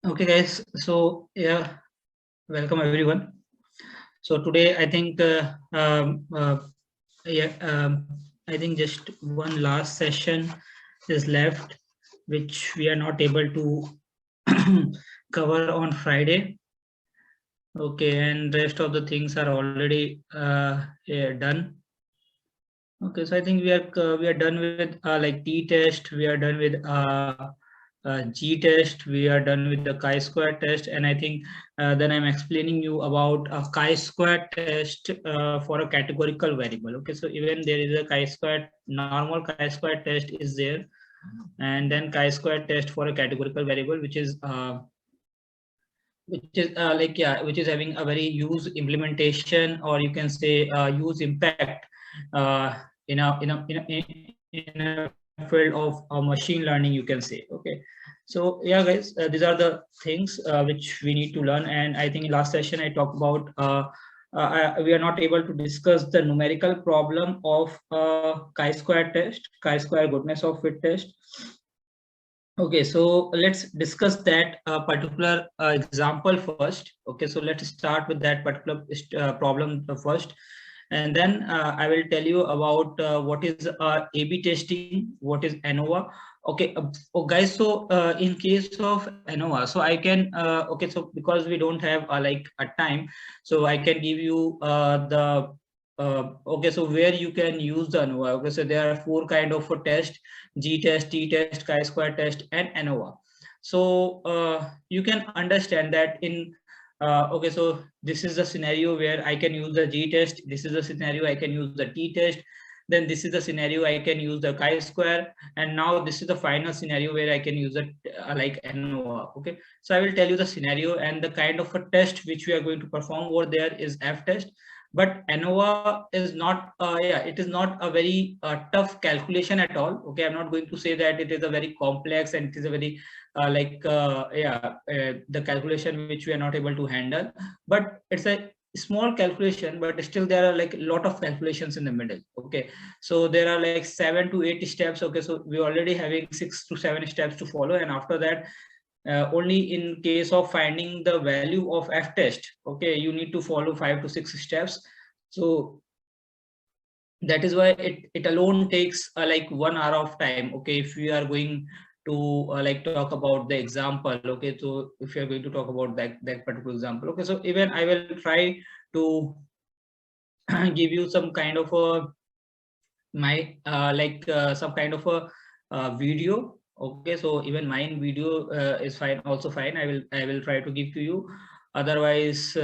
Okay, guys. So yeah, welcome everyone. So today I think yeah I think just one last session is left, which we are not able to cover on Friday. Okay, and rest of the things are already yeah, done. Okay, so I think we are done with like T test. We are done with G test. We are done with the chi-square test, and I think then I'm explaining you about a chi-square test for a categorical variable. Okay, so even there is a chi-square normal chi-square test is there, and then chi-square test for a categorical variable, which is like yeah, which is having a very use implementation, or you can say use impact uh, in a field of machine learning, you can say. Okay, so yeah, guys, these are the things which we need to learn. And I think in last session I talked about we are not able to discuss the numerical problem of chi-square test, chi-square goodness of fit test. Okay, so let's discuss that particular example first. Okay, so let's start with that particular problem first, and then I will tell you about what is A/B testing, what is ANOVA. Okay, oh guys, so in case of ANOVA, so I can okay, so because we don't have like a time, so I can give you the okay, so where you can use the ANOVA. Okay, so there are four kind of a test: G test, T test, chi-square test, and ANOVA. So you can understand that in okay, so this is the scenario where I can use the G test. This is the scenario I can use the T test. Then this is the scenario I can use the chi-square, and now this is the final scenario where I can use it like ANOVA. Okay, so I will tell you the scenario, and the kind of a test which we are going to perform over there is F test. But ANOVA is not yeah, it is not a very tough calculation at all. Okay, I'm not going to say that it is a very complex and it is a very like yeah, the calculation which we are not able to handle, but it's a small calculation, but still there are like a lot of calculations in the middle. Okay, so there are like 7 to 8 steps. Okay, so we're already having 6 to 7 steps to follow, and after that only in case of finding the value of F test, okay, you need to follow 5 to 6 steps. So that is why it alone takes like 1 hour of time. Okay, if we are going to like talk about the example. Okay, so if you are going to talk about that particular example. Okay, so even I will try to give you some kind of a my like some kind of a video. Okay, so even mine video is fine, also fine. I will try to give to you. Otherwise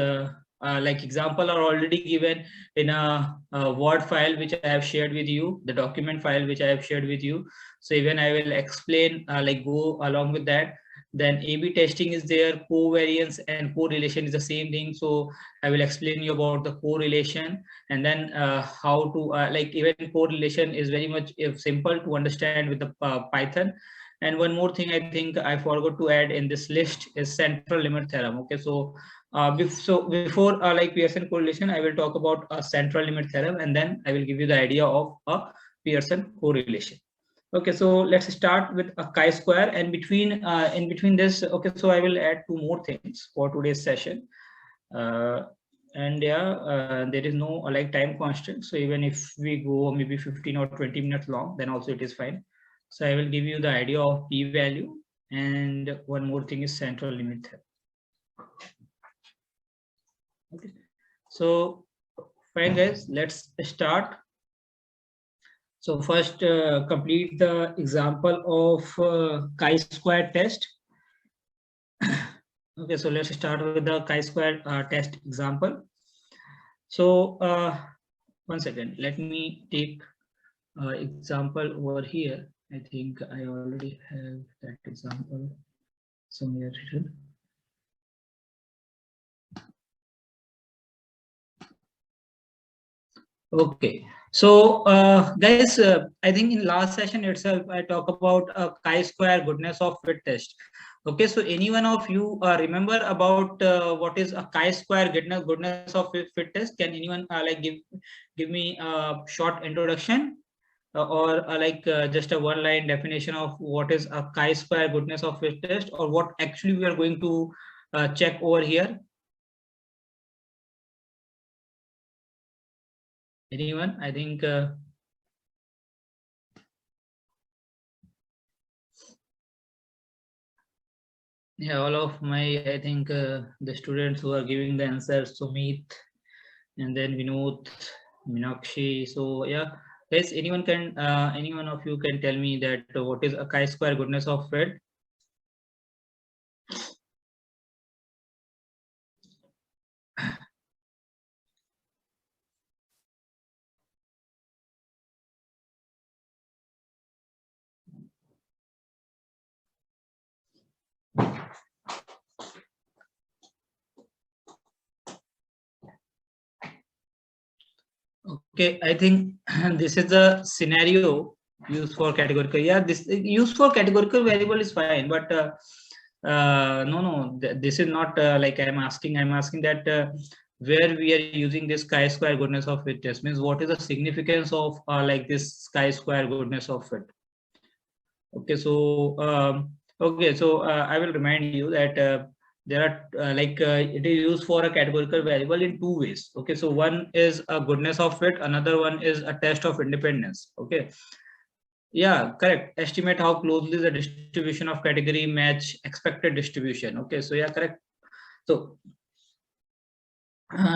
like example are already given in a Word file which I have shared with you, the document file which I have shared with you. So even I will explain like go along with that. Then A/B testing is there, covariance and correlation is the same thing. So I will explain you about the correlation, and then how to like even correlation is very much simple to understand with the Python. And one more thing I think I forgot to add in this list is central limit theorem. Okay, so before like Pearson correlation, I will talk about a central limit theorem, and then I will give you the idea of a Pearson correlation. Okay, so let's start with a chi-square, and in between this, okay, so I will add two more things for today's session. uh, and yeah, there is no like time constant, so even if we go maybe 15 or 20 minutes long, then also it is fine. So I will give you the idea of p value, and one more thing is central limit theorem. Okay, so fine guys, let's start. So first complete the example of chi-square test. Okay, so let's start with the chi-square test example. So one second, let me take example over here. I think I already have that example somewhere written. Okay, so guys, I think in last session itself I talk about chi-square goodness of fit test. Okay, so any one of you remember about what is a chi-square goodness of fit test? Can anyone like give me a short introduction? just a one-line definition of what is a chi-square goodness of fit test, or what actually we are going to check over here? Anyone? I think yeah, all of my, I think the students who are giving the answers, Sumit, and then Vinod, Meenakshi. So yeah, guys, anyone of you can tell me that what is a chi-square goodness of fit? Okay, I think this is the scenario used for categorical. Yeah, this used for categorical variable is fine, but no, this is not like I'm asking. I'm asking that where we are using this chi-square goodness of fit test, means what is the significance of like this chi-square goodness of fit? Okay, so I will remind you that there are it is used for a categorical variable in two ways. Okay, so one is a goodness of fit, another one is a test of independence. Okay, yeah, correct. Estimate how closely the distribution of category match expected distribution. Okay, so yeah, correct. So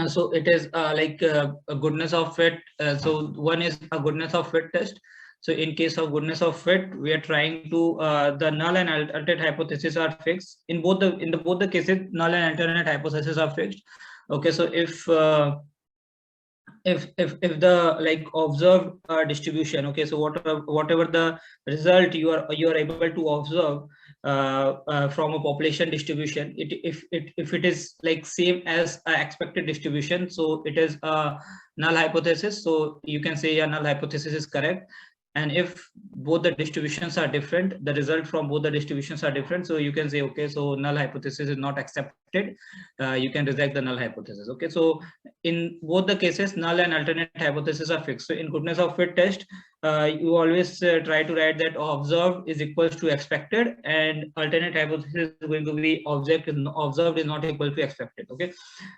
so it is a goodness of fit. So one is a goodness of fit test. So in case of goodness of fit, we are trying to the null and alternate hypothesis are fixed. In both the cases, null and alternate hypothesis are fixed. Okay, so if the like observed distribution, okay, so whatever the result you are able to observe from a population distribution, if it is like same as expected distribution, so it is a null hypothesis. So you can say a null hypothesis is correct. And if both the distributions are different, the result from both the distributions are different, so you can say, okay, so null hypothesis is not accepted. You can reject the null hypothesis. Okay, so in both the cases, null and alternate hypothesis are fixed. So in goodness of fit test, you always try to write that observed is equals to expected, and alternate hypothesis is going to be observed is not equal to expected. Okay,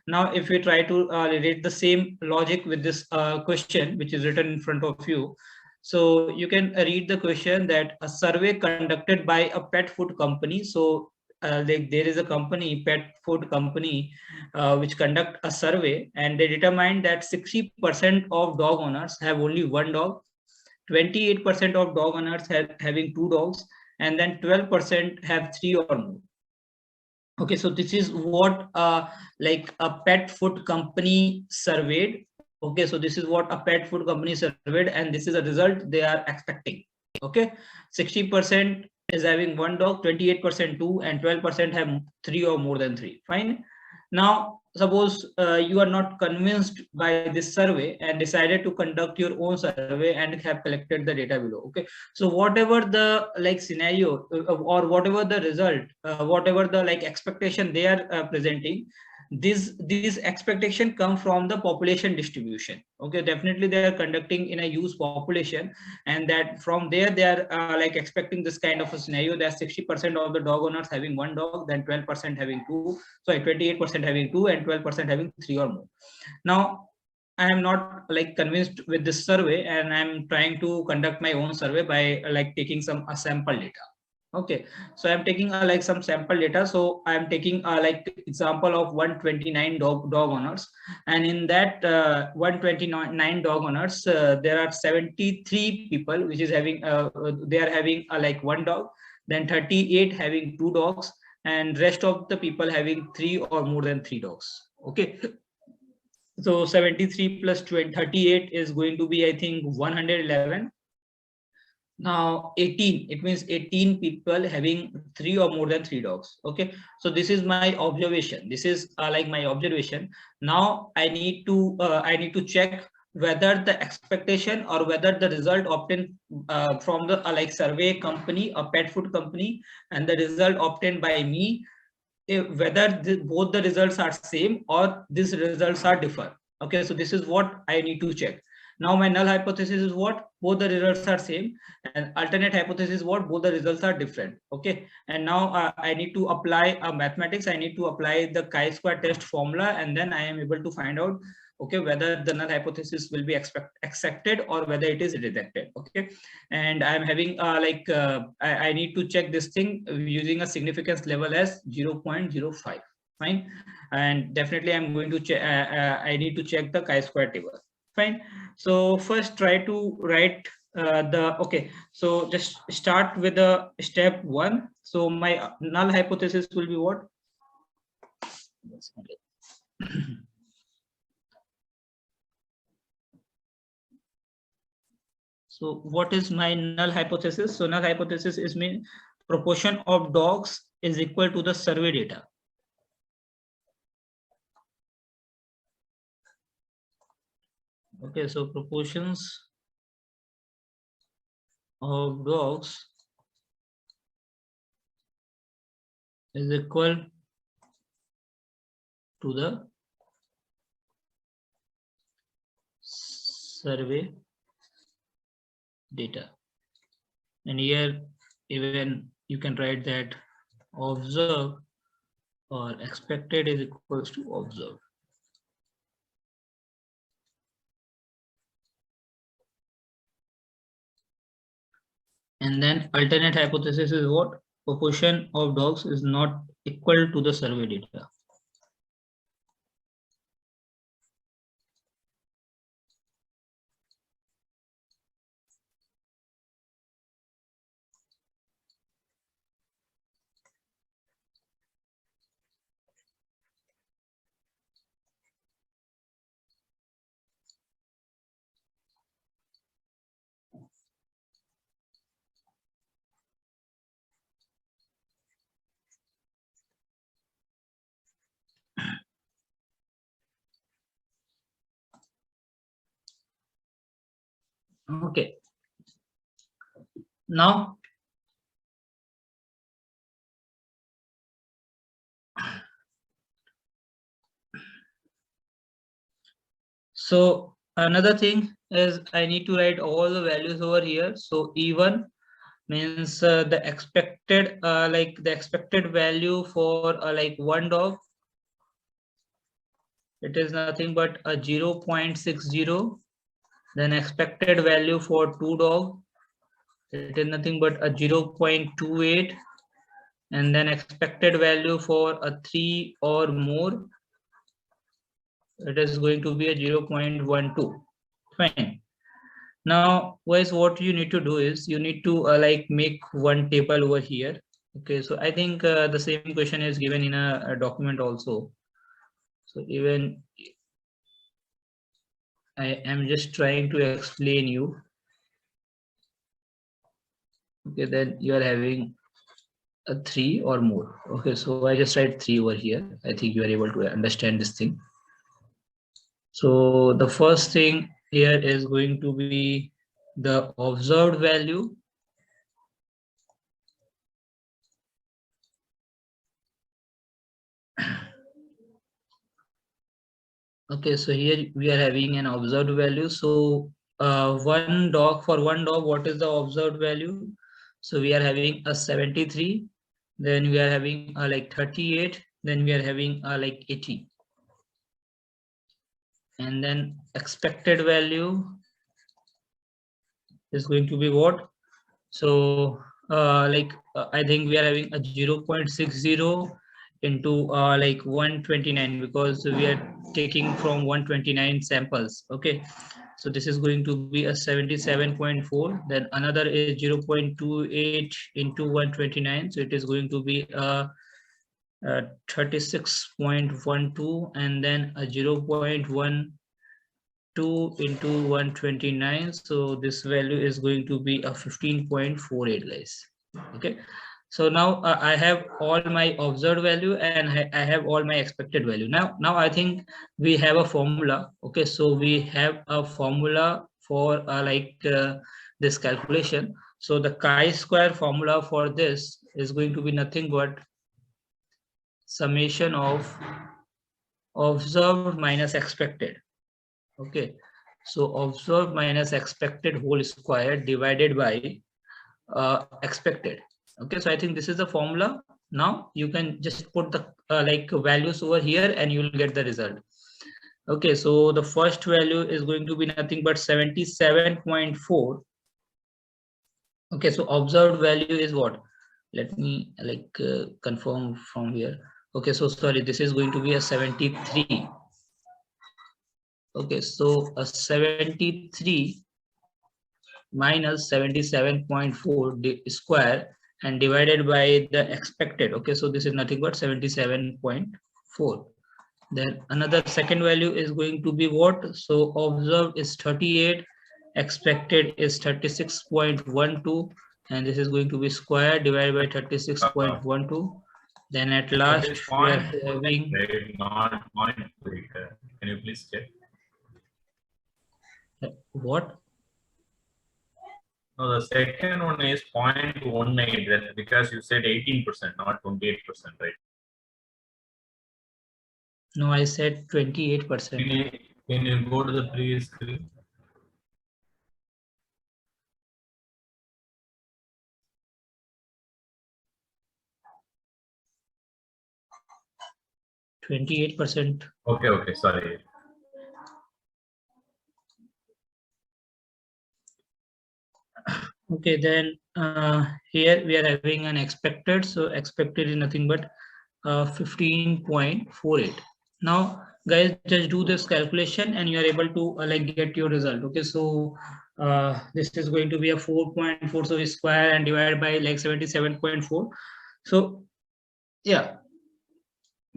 now if we try to relate the same logic with this question which is written in front of you, so you can read the question that a survey conducted by a pet food company. So like there is a company, pet food company, which conduct a survey, and they determined that 60% of dog owners have only one dog, 28% of dog owners having two dogs, and then 12% have three or more. Okay, so this is what like a pet food company surveyed. Okay, so this is what a pet food company surveyed, and this is a result they are expecting. Okay, 60% is having one dog, 28% two, and 12% have three or more than three. Fine. Now, suppose you are not convinced by this survey and decided to conduct your own survey and have collected the data below. Okay, so whatever the like scenario or whatever the result, whatever the like expectation they are presenting, these expectation come from the population distribution. Okay, definitely they are conducting in a use population, and that from there they are like expecting this kind of a scenario that 60% of the dog owners having one dog, then 12% having two, sorry, 28% having two, and 12% having three or more. Now I am not like convinced with this survey, and I'm trying to conduct my own survey by like taking some sample data. Okay, so I'm taking like some sample data. So I'm taking like example of 129 dog owners, and in that 129 dog owners, there are 73 people which is having they are having like one dog, then 38 having two dogs, and rest of the people having three or more than three dogs. Okay, so 73 plus 38 is going to be, I think, 111. Now 18, it means 18 people having three or more than three dogs. Okay, so this is my observation. This is like my observation. Now I need to check whether the expectation or whether the result obtained from the like survey company, a pet food company, and the result obtained by me, whether both the results are same or these results are differ. Okay, so this is what I need to check. Now my null hypothesis is what? Both the results are same, and alternate hypothesis is what? Both the results are different. Okay, and now I need to apply mathematics. I need to apply the chi-square test formula, and then I am able to find out, okay, whether the null hypothesis will be accepted or whether it is rejected. Okay, and I am having I need to check this thing using a significance level as 0.05. Fine, and definitely I'm going to check. I need to check the chi-square table. Fine. So first try to write okay. So just start with the step 1. So my null hypothesis will be what? So what is my null hypothesis? So null hypothesis is mean proportion of dogs is equal to the survey data. Okay, so proportions of dogs is equal to the survey data. And here even you can write that observed or expected is equals to observed. And then alternate hypothesis is what? Proportion of dogs is not equal to the survey data. Okay. Now, so another thing is I need to write all the values over here. So E1 means the expected value for like one dog. It is nothing but a 0.60. Then expected value for two dog. It is nothing but a 0.28. And then expected value for a 3 or more, it is going to be a 0.12. Fine. Now guys, what you need to do is you need to like make one table over here. Okay, so I think the same question is given in a document also. So even I am just trying to explain you. Okay, then you are having a 3 or more. Okay, so I just write 3 over here. I think you are able to understand this thing. So the first thing here is going to be the observed value. Okay, so here we are having an observed value. So one dog, what is the observed value? So we are having a 73, then we are having a like 38, then we are having a like 80. And then expected value is going to be what? So I think we are having a 0.60 into like 129 because we are taking from 129 samples. Okay, so this is going to be a 77.4. Then another is 0.28 into 129, so it is going to be a 36.12, and then a 0.12 into 129, so this value is going to be a 15.48 guys. Okay, so now I have all my observed value and I have all my expected value. Now I think we have a formula. Okay, so we have a formula for this calculation. So the chi-square formula for this is going to be nothing but summation of observed minus expected. Okay, So observed minus expected whole square divided by expected. Okay, so I think this is the formula. Now you can just put the like values over here and you will get the result. Okay, so the first value is going to be nothing but 77.4. Okay, so observed value is what? Let me like confirm from here. Okay, so sorry, this is going to be a 73. Okay, so a 73 minus 77.4 square and divided by the expected. Okay, so this is nothing but 77.4. Then another second value is going to be what? So observed is 38, expected is 36.12, and this is going to be square divided by 36.12. Then at last we are having not point. Can you please check? What? No, the second one is 0.18. That because you said 18%, not 28%, right? No, I said 28%. Can you go to the previous screen? %28. Okay, sorry. Okay, then here we are having an expected. So expected is nothing but 15.48. Now, guys, just do this calculation and you are able to like get your result. Okay, so this is going to be a 4.4 so square and divided by like 77.4. So yeah,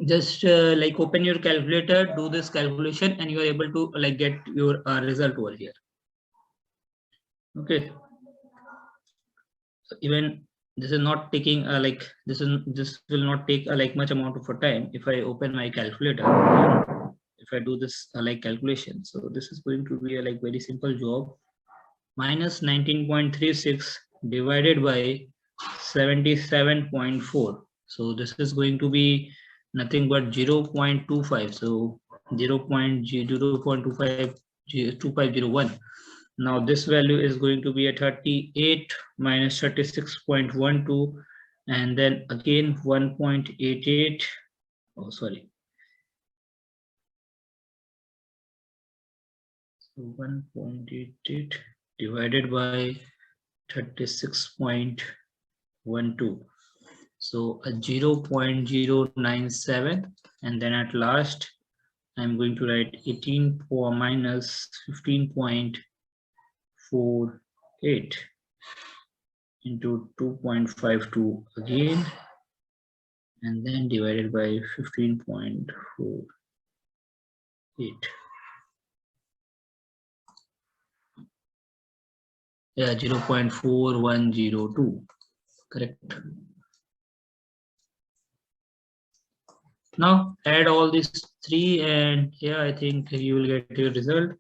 just like open your calculator, do this calculation, and you are able to like get your result over here. Okay. So even this is not taking like this will not take like much amount of time if I open my calculator. If I do this like calculation, so this is going to be a like very simple job. Minus 19.36 divided by 77.4. So this is going to be nothing but 0.25. So 0.2501. Now this value is going to be a 38 minus 36.12, and then again 1.88. Oh, sorry. So 1.88 divided by 36.12. So a 0.097, and then at last I'm going to write 18 minus 15.48 into 2.52 again, and then divided by 15.48. Yeah, 0.4102. Correct. Now add all these three, and yeah, I think you will get your result.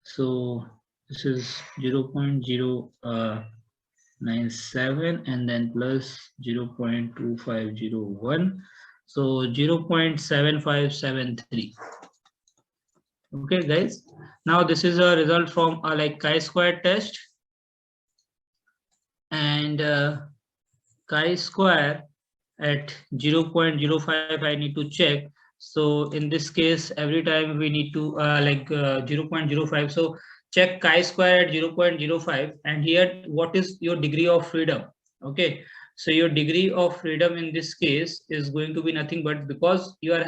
So this is 0.097 and then plus 0.2501. So 0.7573. Okay, guys. Now this is a result from a like chi-square test, and chi-square at 0.05 I need to check. So in this case, every time we need to 0.05. So check chi-square at 0.05, and here what is your degree of freedom? Okay, so your degree of freedom in this case is going to be nothing but, because you are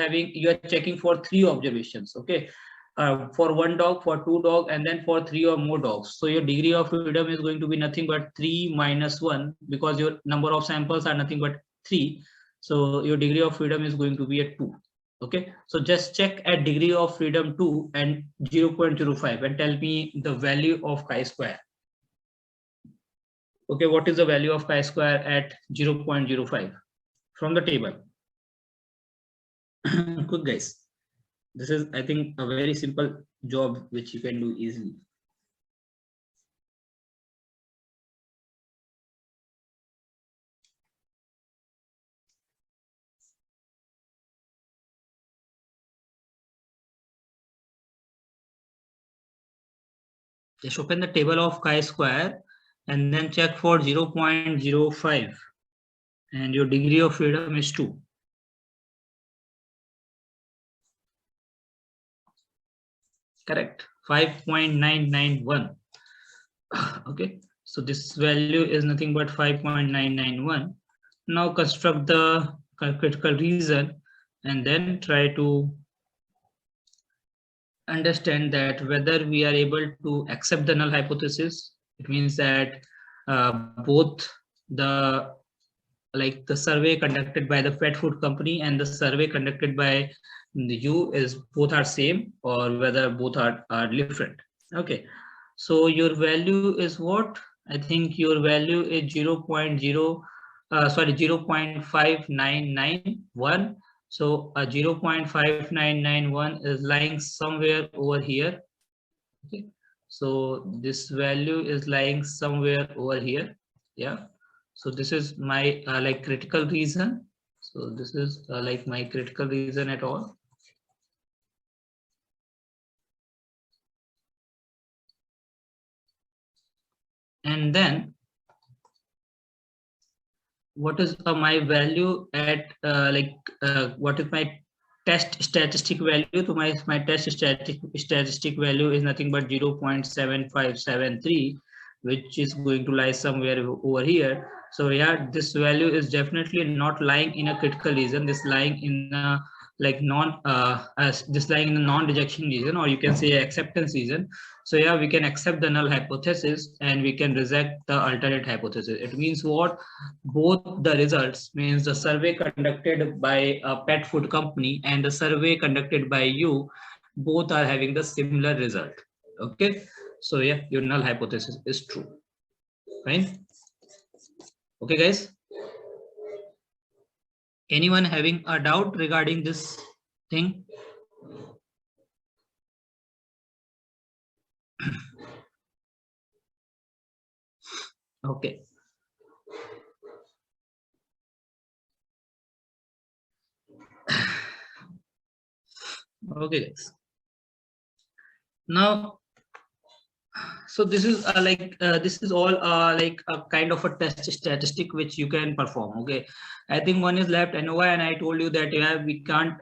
checking for 3 observations. Okay, for 1 dog, for 2 dog, and then for 3 or more dogs. So your degree of freedom is going to be nothing but 3 minus 1, because your number of samples are nothing but 3. So your degree of freedom is going to be at 2. Okay, so just check at degree of freedom 2 and 0.05 and tell me the value of chi-square. Okay, what is the value of chi-square at 0.05 from the table? Good, guys. This is, I think, a very simple job which you can do easily. Just open the table of chi-square and then check for 0.05 and your degree of freedom is 2. Correct. 5.991. Okay, so this value is nothing but 5.991. Now construct the critical reason and then try to understand that whether we are able to accept the null hypothesis. It means that both the the survey conducted by the pet food company and the survey conducted by the you is both are same, or whether both are different. Okay, so your value is what? I think your value is 0.59991. So 0.5991 is lying somewhere over here. Okay, so this value is lying somewhere over here. Yeah, so this is my critical reason. So this is my critical reason at all. And then what is my value at what is my test statistic value? To my test statistic value is nothing but 0.7573, which is going to lie somewhere over here. So yeah, this value is definitely not lying in a critical region. This lying in a this lying in a non-rejection region, or you can say acceptance region. So yeah, we can accept the null hypothesis and we can reject the alternate hypothesis. It means what? Both the results, means the survey conducted by a pet food company and the survey conducted by you, both are having the similar result. Okay, so yeah, your null hypothesis is true. Fine. Okay guys, anyone having a doubt regarding this thing? Okay. Okay guys, now so this is this is all like a kind of a test statistic which you can perform. Okay, I think one is left ANOVA, and I told you that yeah, we can't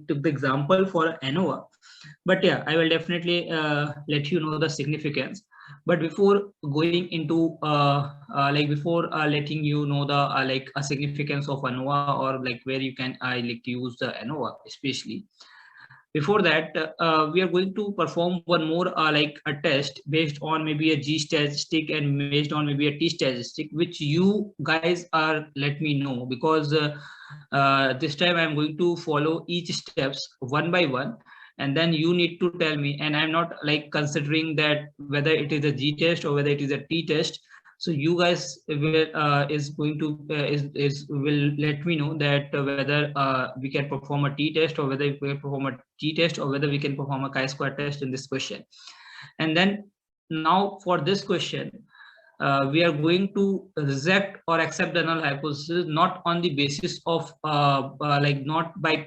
took the example for ANOVA, but yeah, I will definitely let you know the significance. But before going into before letting you know the a significance of ANOVA, or like where you can use the ANOVA especially, before that we are going to perform one more a test based on maybe a G statistic and based on maybe a T statistic, which you guys are let me know, because this time I'm going to follow each steps one by one, and then you need to tell me, and I'm not considering that whether it is a G test or whether it is a T test. So you guys will is going to will let me know that whether we can perform a T test, or whether we can perform a T test, or whether we can perform a chi-square test in this question. And then now for this question, we are going to reject or accept the null hypothesis not on the basis of not by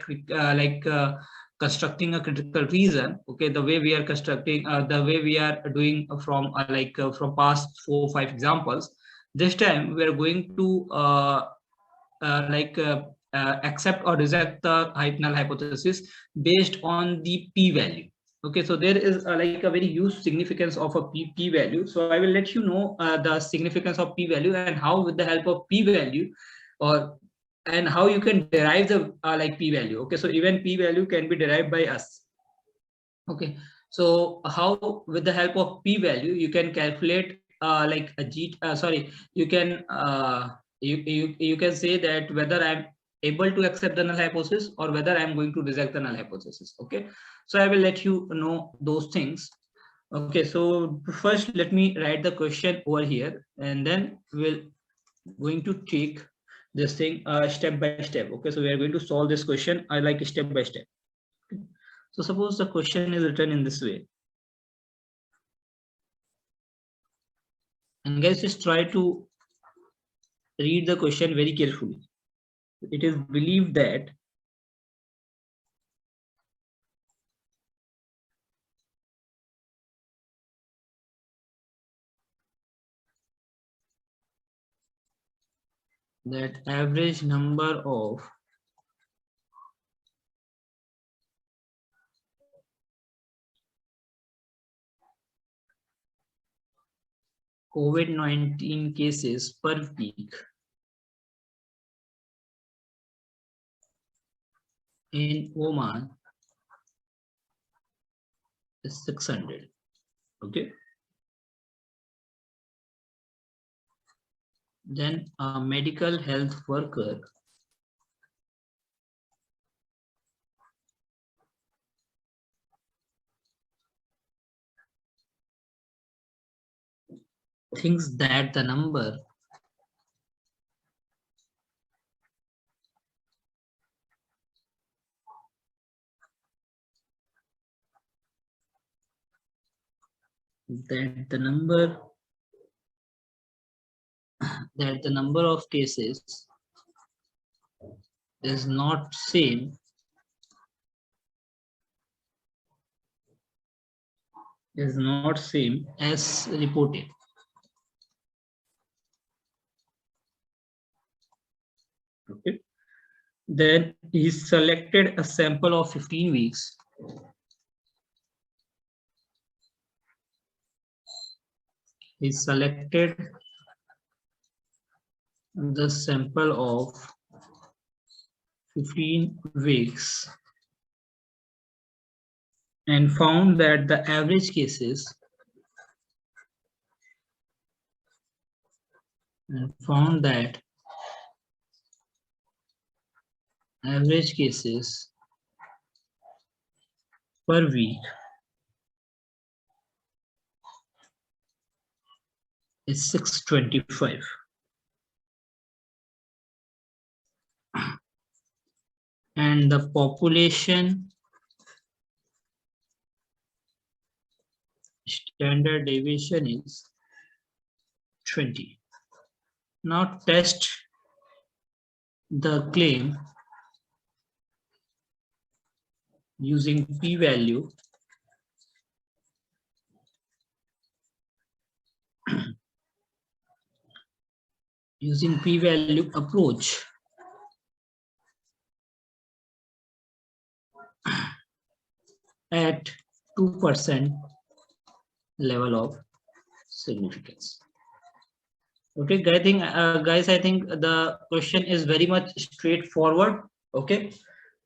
constructing a critical reason. Okay, the way we are constructing the way we are doing from from past 4 or 5 examples. This time we are going to accept or reject the null hypothesis based on the p-value. Okay, so there is a very huge significance of a p-value. So I will let you know the significance of p-value and how, with the help of p-value, or and how you can derive the p-value. Okay, so even p-value can be derived by us. Okay, so how, with the help of p-value, you can calculate you can you can say that whether I'm able to accept the null hypothesis or whether I'm going to reject the null hypothesis. Okay, so I will let you know those things. Okay, so first let me write the question over here, and then we'll going to take this thing step by step. Okay, so we are going to solve this question step by step. Okay. So suppose the question is written in this way, and guys, just try to read the question very carefully. It is believed that that average number of COVID-19 cases per week in Oman is 600. Okay. Then a medical health worker thinks that the number that the number of cases is not same as reported. Okay. Then he selected a sample of 15 weeks. He selected the sample of 15 weeks and found that the average cases per week is 625. And the population standard deviation is 20. Now test the claim using p-value approach. At 2% level of significance. Okay, guys, I think the question is very much straightforward. Okay,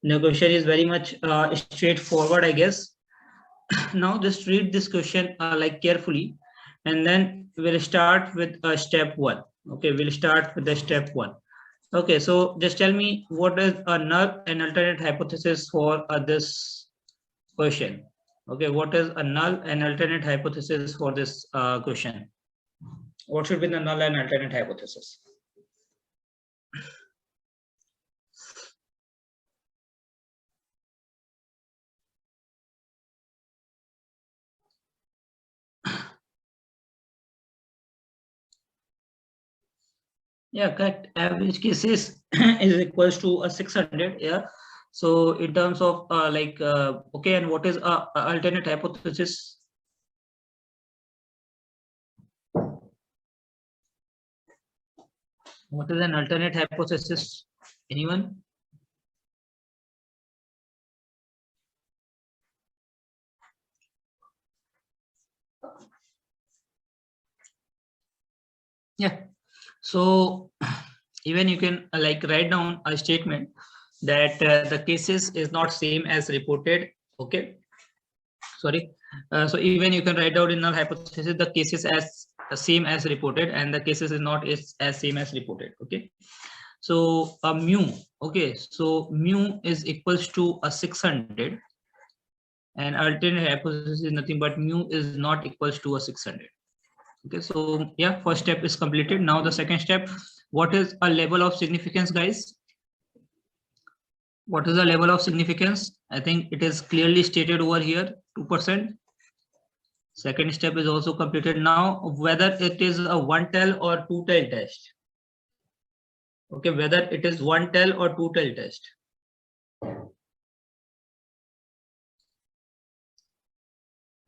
the question is very much straightforward, I guess. Now just read this question like carefully, and then we'll start with step 1. Okay, we'll start with the step 1. Okay, so just tell me what is a null and alternate hypothesis for this question. Okay, what is a null and alternate hypothesis for this question? What should be the null and alternate hypothesis? Yeah, correct. Average cases is equals to a 600. Yeah. So in terms of okay, and what is a alternate hypothesis? What is an alternate hypothesis? Anyone? Yeah. So even you can write down a statement that the cases is not same as reported. Okay. Sorry. So even you can write down in null hypothesis the cases as same as reported, and the cases is not as same as reported. Okay. So mu. Okay. So mu is equals to a 600, and alternate hypothesis is nothing but mu is not equals to a 600. Okay. So yeah, first step is completed. Now the second step. What is a level of significance, guys? What is the level of significance? I think it is clearly stated over here, 2%. Second step is also completed. Now, whether it is a one-tail or two-tail test. Okay, whether it is one-tail or two-tail test.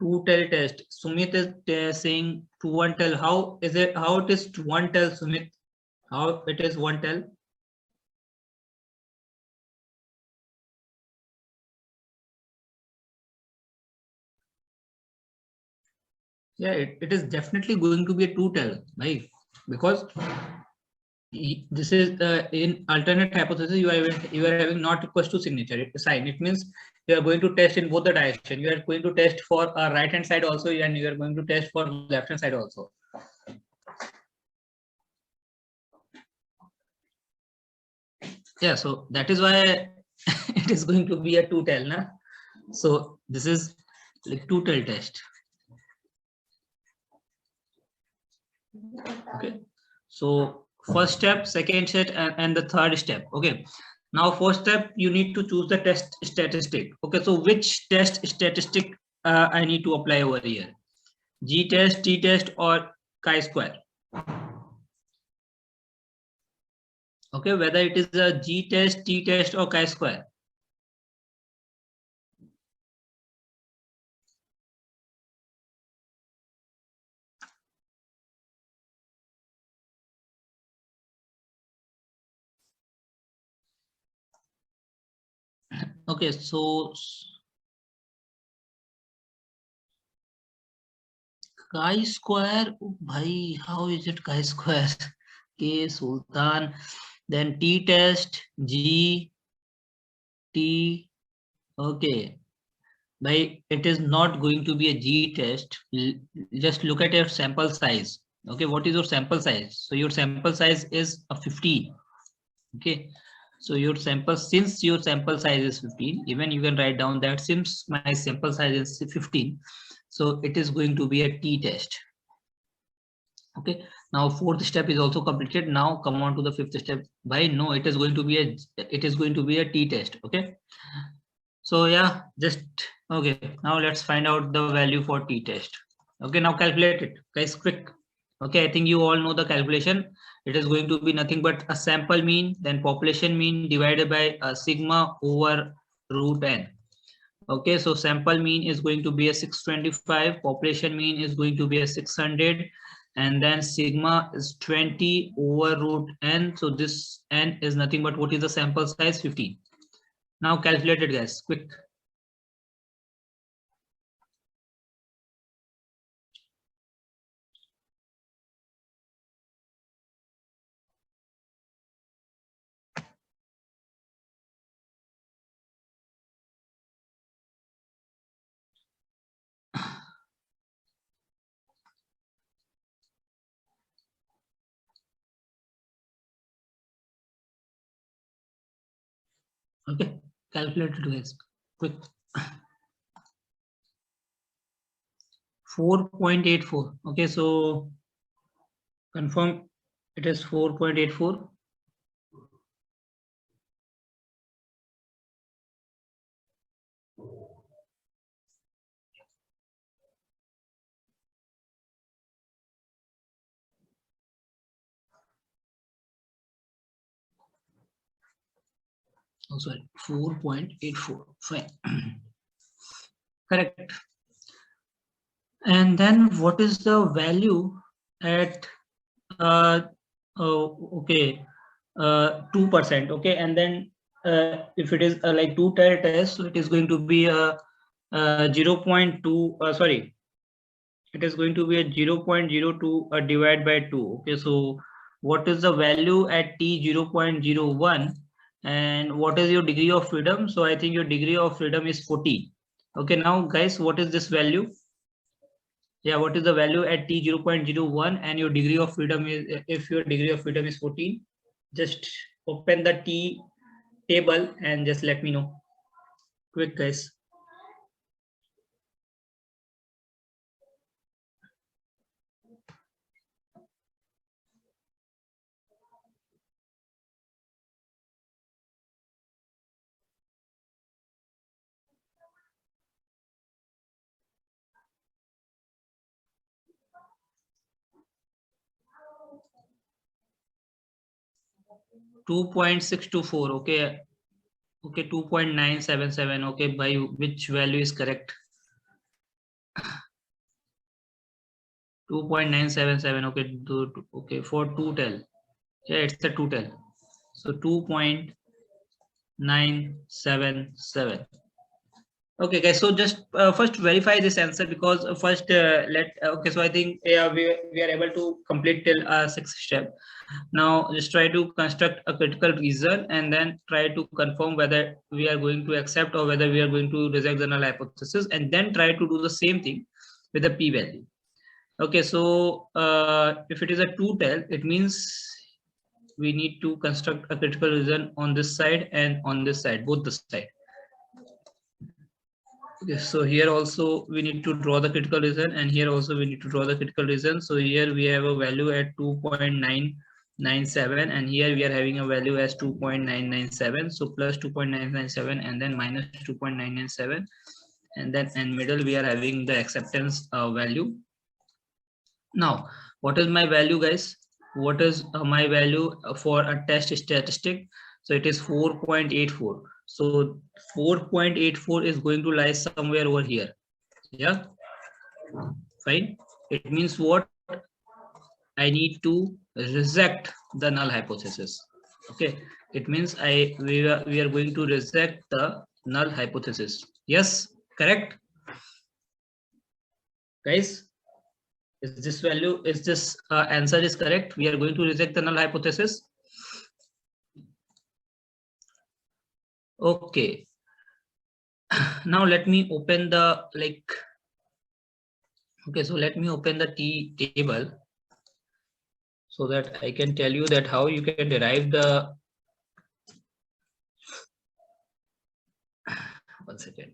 Two-tail test. Sumit is saying to one-tail. How is it? How it is to one-tail, Sumit? How it is 1 tell? Yeah, it is definitely going to be a 2 tell, right? Because this is in alternate hypothesis, you are having not equals to signature sign. It means you are going to test in both the direction. You are going to test for right hand side also, and you are going to test for left hand side also. Yeah, so that is why it is going to be a 2 tell, na? So this is like 2 tell test. Okay, so first step, second step, and the third step. Okay, now first step, you need to choose the test statistic. Okay, so which test statistic I need to apply over here? G test, T test, or chi-square? Okay, whether it is a G test, T test, or chi-square. Okay, so chi-square, bhai, how is it chi-square? K Sultan, then T test, G, T, okay. By it is not going to be a G test. Just look at your sample size. Okay, what is your sample size? So your sample size is a 15. Okay, so your sample, since your sample size is 15, even you can write down that since my sample size is 15, so it is going to be a T test. Okay, now fourth step is also completed. Now come on to the fifth step. By no, it is going to be a T test. Okay, so yeah, just okay. Now let's find out the value for T test. Okay, now calculate it, guys, quick. Okay, I think you all know the calculation. It is going to be nothing but a sample mean, then population mean divided by a sigma over root n. Okay, so sample mean is going to be a 625, population mean is going to be a 600, and then sigma is 20 over root n. So this n is nothing but what is the sample size? 15. Now calculate it, guys, quick. Okay, calculate it, guys, quick. 4.84. Okay, so confirm it is 4.84. Oh, sorry, 4.84. Fine. Correct. And then what is the value at okay 2%? Okay, and then if it is like 2 tier test, so it is going to be a 0.2 sorry, it is going to be a 0.02 divided by 2. Okay, so what is the value at T 0.01, and what is your degree of freedom? So I think your degree of freedom is 40. Okay, now guys, what is this value? Yeah, what is the value at T 0.01 and your degree of freedom is, if your degree of freedom is 14, just open the T table and just let me know. Quick, guys. 2.624. Okay. Okay, 2.977. Okay, by which value is correct? 2.977. Okay, okay, for 2 tell. Yeah, it's a 210. So 2.977. Okay, guys. So just first verify this answer, because first okay. So I think we are able to complete till sixth step. Now just try to construct a critical reason and then try to confirm whether we are going to accept or whether we are going to reject the null hypothesis, and then try to do the same thing with the p-value. Okay, so if it is a two-tail, it means we need to construct a critical reason on this side and on this side, both the side. Okay, so here also we need to draw the critical reason, and here also we need to draw the critical reason. So here we have a value at 2.997, and here we are having a value as 2.997. So plus 2.997 and then minus 2.997, and then in middle we are having the acceptance value. Now, what is my value, guys? What is my value for a test statistic? So it is 4.84. So 4.84 is going to lie somewhere over here. Yeah, fine. It means what? I need to reject the null hypothesis. Okay, it means we are going to reject the null hypothesis. Yes, correct, guys. Is this value, is this answer is correct? We are going to reject the null hypothesis. Okay. Now let me open the okay, so let me open the T table so that I can tell you that how you can derive the, one second.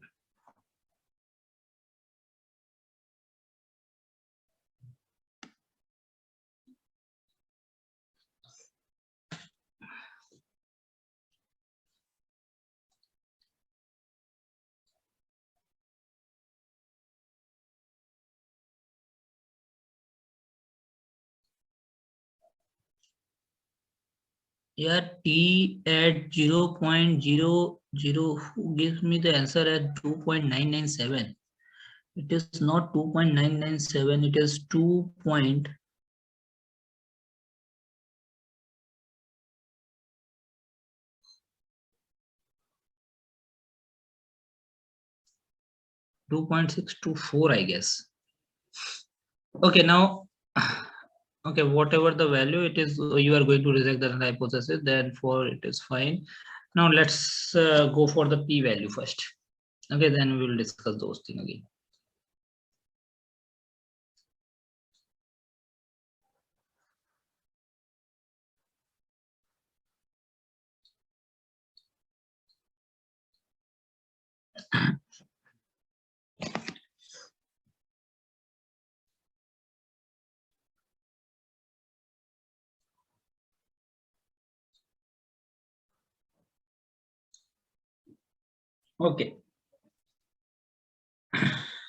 Yeah, T at 0.00, who gives me the answer at 2.997? It is not 2.997, it is 2.2. I guess. Okay, now, okay, whatever the value it is, you are going to reject the hypothesis, then for it is fine. Now let's go for the p-value first. Okay, then we will discuss those things again. Okay.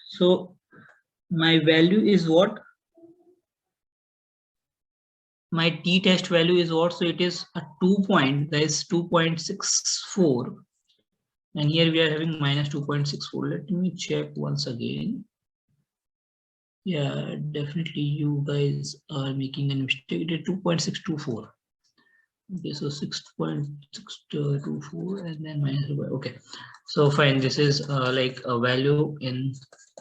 So my value is what? My t-test value is what? So it is a 2.64, and here we are having minus 2.64. Let me check once again. Yeah, definitely you guys are making a mistake. It is 2.624. Okay, so 6.624 and then minus. Okay, so fine. This is like a value in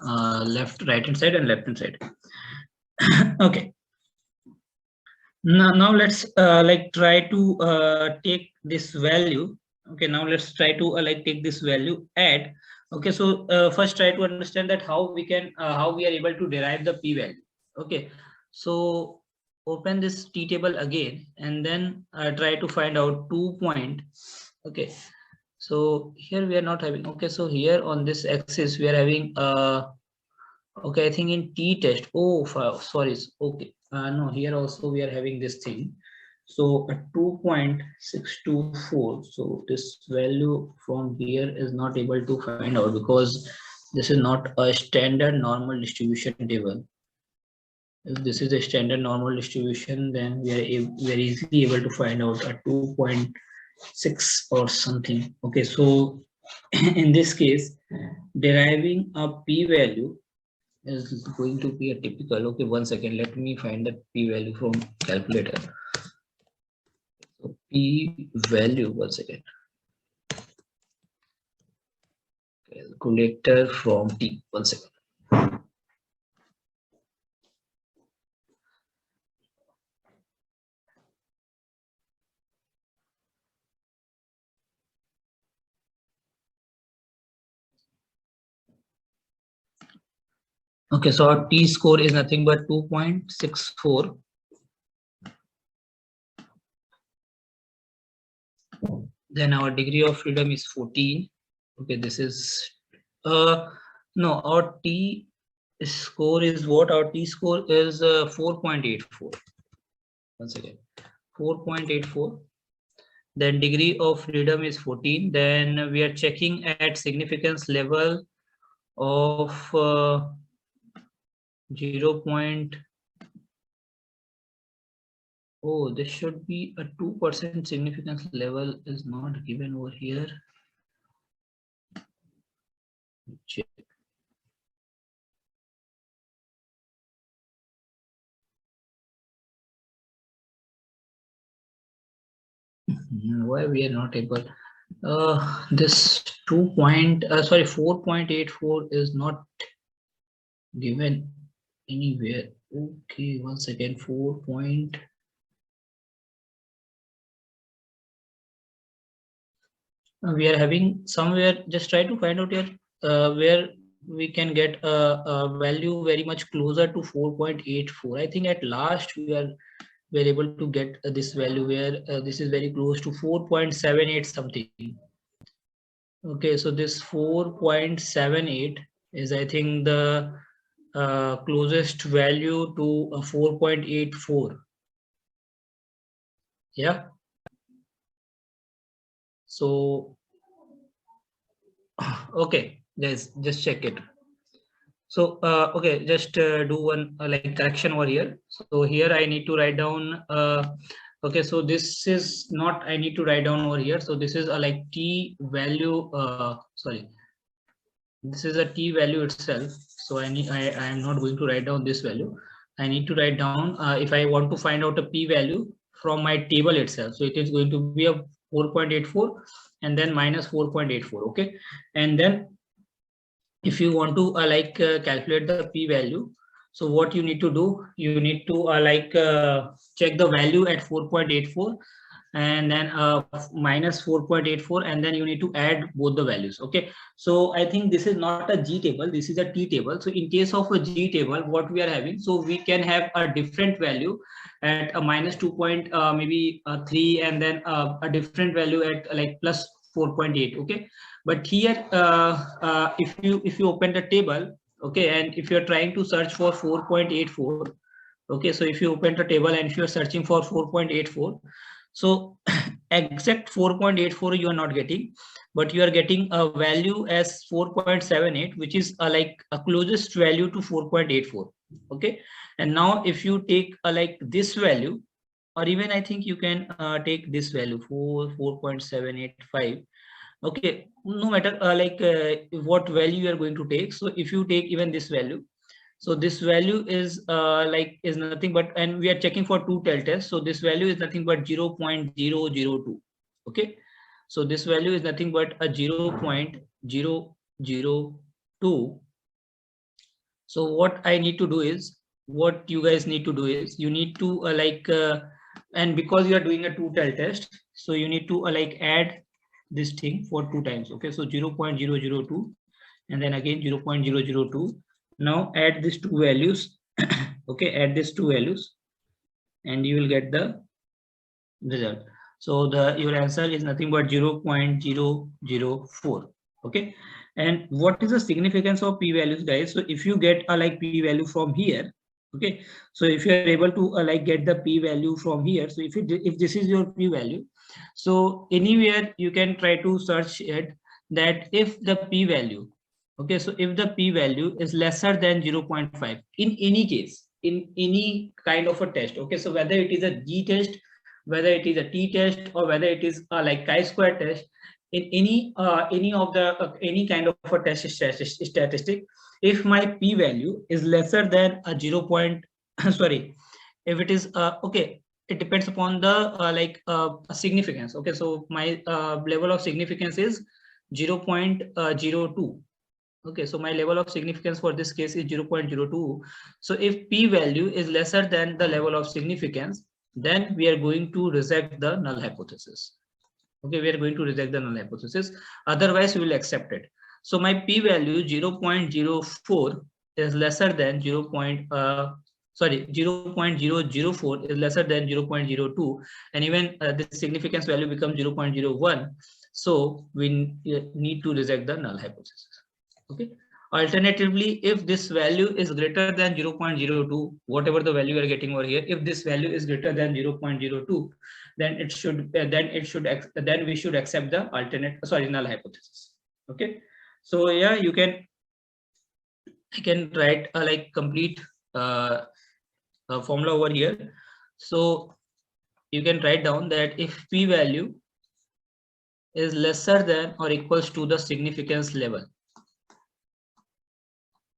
right hand side and left hand side. Okay. Now let's try to take this value. Okay, now let's try to take this value, add. Okay, so first try to understand that how we can how we are able to derive the p-value. Okay, so open this t table again and then try to find out 2 point. Okay, so here we are not having. Okay, so here on this axis we are having okay, I think in t-test. Oh, sorry. Okay, no, here also we are having this thing. So a 2.624. So this value from here is not able to find out because this is not a standard normal distribution table. If this is a standard normal distribution, then we are very easily able to find out a 2.6 or something. Okay, so in this case, deriving a p-value is going to be a typical. Okay, one second, let me find the p-value from calculator. P value, one second. Calculator from T, one second. Okay, so our T score is nothing but 2.64. Then our degree of freedom is 14. Okay, this is no, our T score is what? Our T score is 4.84. Once again, 4.84. Then degree of freedom is 14. Then we are checking at significance level of 0. Oh, this should be a 2% significance level is not given over here. Check. Why we are not able? This 4.84 is not given anywhere. Okay, once again, 4. We are having somewhere. Just try to find out here where we can get a value very much closer to 4.84. I think at last we are able to get this value where this is very close to 4.78 something. Okay, so this 4.78 is, I think, the closest value to a 4.84. Yeah. So, okay, guys, just check it. So, okay, just do one like correction over here. So here I need to write down. Okay, so this is not, I need to write down over here. So this is a like T value. Sorry, this is a T value itself. So I am not going to write down this value. I need to write down if I want to find out a P value from my table itself. So it is going to be a 4.84 and then minus 4.84. Okay, and then if you want to calculate the P value, so what you need to do, you need to check the value at 4.84 and then minus 4.84, and then you need to add both the values. Okay, so I think this is not a G table, this is a T table. So in case of a G table, what we are having, so we can have a different value at a minus 2 maybe 3, and then a different value at like plus 4.8. Okay, but here if you open the table, okay, and if you're trying to search for 4.84, okay, so if you open the table and if you're searching for 4.84, so exact 4.84 you are not getting, but you are getting a value as 4.78, which is like a closest value to 4.84. Okay, and now if you take like this value, or even I think you can take this value 4.785. Okay, no matter what value you are going to take. So if you take even this value, so this value is is nothing but, and we are checking for two tail tests, so this value is nothing but 0.002. okay, so this value is nothing but a 0.002. so what I need to do is, what you guys need to do is, you need to and because you are doing a two tail test, so you need to add this thing for 2 times. Okay, so 0.002 and then again 0.002. now add these two values. Okay, add these two values and you will get the result. So your answer is nothing but 0.004. okay, and what is the significance of p values, guys? So if you get a p value from here, okay, so if you are able to get the p value from here, so if this is your p value, so anywhere you can try to search it, that if the p value, okay, so if the p value is lesser than 0.5 in any case, in any kind of a test, okay, so whether it is a G test, whether it is a T test, or whether it is like chi-square test, in any of the any kind of a test statistic, if my p value is lesser than a 0. Sorry, if it is okay, it depends upon the significance. Okay, so my level of significance is 0.02. Okay, so my level of significance for this case is 0.02. So if p-value is lesser than the level of significance, then we are going to reject the null hypothesis. Okay, we are going to reject the null hypothesis. Otherwise, we will accept it. So my p-value 0.04 is lesser than 0.004 is lesser than 0.02, and even the significance value becomes 0.01. So we need to reject the null hypothesis. Okay. Alternatively, if this value is greater than 0.02, whatever the value we are getting over here, if this value is greater than 0.02, then we should accept the null hypothesis. Okay. So yeah, I can write a complete formula over here. So you can write down that if p value is lesser than or equals to the significance level.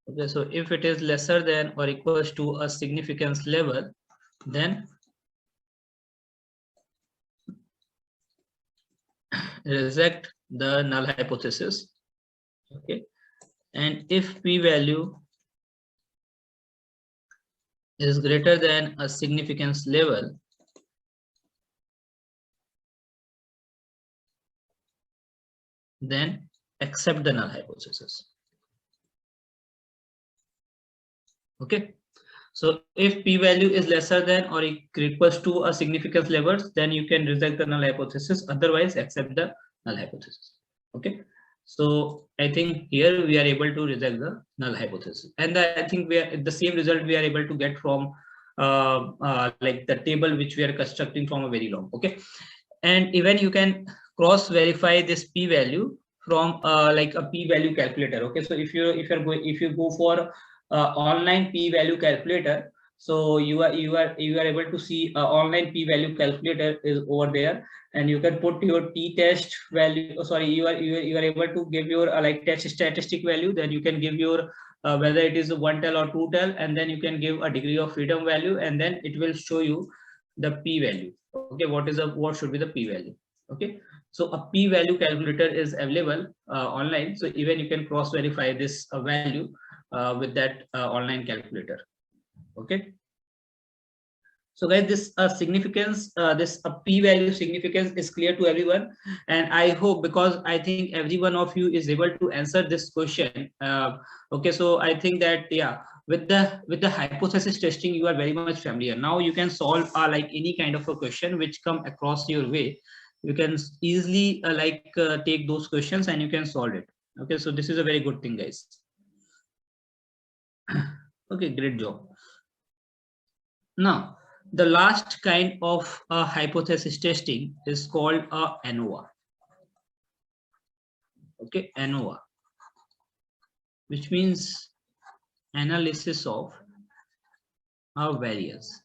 Okay, so if it is lesser than or equals to a significance level, then reject the null hypothesis. Okay, and if p value is greater than a significance level, then accept the null hypothesis. Okay, so if p value is lesser than or equals to a significance level, then you can reject the null hypothesis. Otherwise, accept the null hypothesis. Okay, so I think here we are able to reject the null hypothesis, and I think we are the same result we are able to get from the table which we are constructing from a very long. Okay, and even you can cross verify this p value from a p value calculator. Okay, so if you go for online p value calculator, so you are able to see online p value calculator is over there, and you can put your t-test value. Sorry, you are able to give your test statistic value. Then you can give your whether it is a 1-tel or 2-tel, and then you can give a degree of freedom value, and then it will show you the p value. Okay, what should be the p value? Okay, so a p value calculator is available online, so even you can cross verify this value with that online calculator. Okay, so guys, this significance, this p value significance is clear to everyone, and I hope, because I think every one of you is able to answer this question. Okay, so I think that yeah, with the hypothesis testing you are very much familiar. Now you can solve any kind of a question which come across your way. You can easily take those questions and you can solve it. Okay, so this is a very good thing, guys. Okay, great job. Now, the last kind of hypothesis testing is called ANOVA. Okay, ANOVA, which means analysis of variance.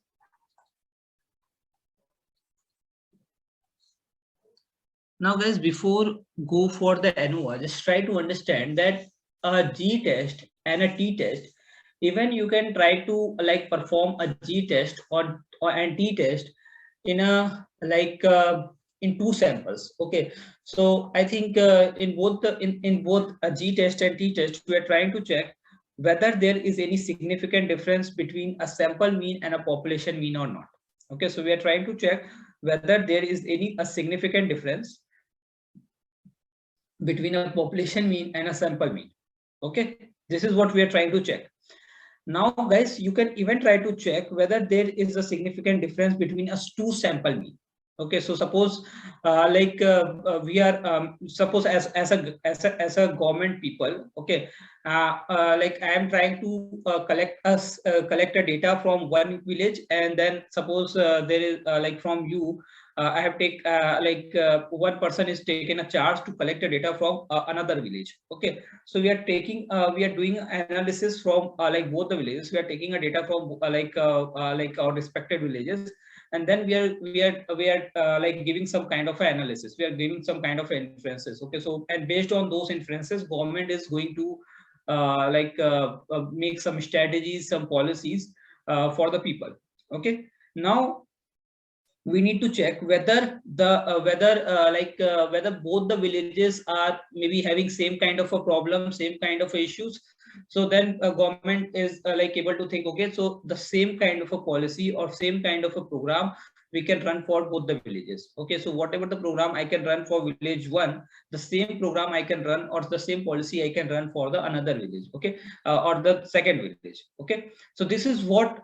Now, guys, before go for the ANOVA, just try to understand that a G test and a T test, even you can try to perform a G test or an T test in a in two samples. Okay, so I think in both a G test and T test, we are trying to check whether there is any significant difference between a sample mean and a population mean or not. Okay, so we are trying to check whether there is a significant difference between a population mean and a sample mean. Okay, this is what we are trying to check. Now, guys, you can even try to check whether there is a significant difference between a two sample mean. Okay, so suppose we are suppose as a government people. Okay, I am trying to collect a data from one village, and then suppose there is from you. I have take one person is taken a charge to collect the data from another village. Okay, so we are doing analysis from both the villages. We are taking a data from our respective villages, and then we are giving some kind of analysis. We are giving some kind of inferences. Okay, so and based on those inferences, government is going to make some strategies, some policies for the people. Okay, now we need to check whether the whether both the villages are maybe having same kind of a problem, same kind of issues. So then government is able to think, okay, so the same kind of a policy or same kind of a program we can run for both the villages. Okay, so whatever the program I can run for village 1, the same program I can run, or the same policy I can run for the another village. Okay, or the second village. Okay, so this is what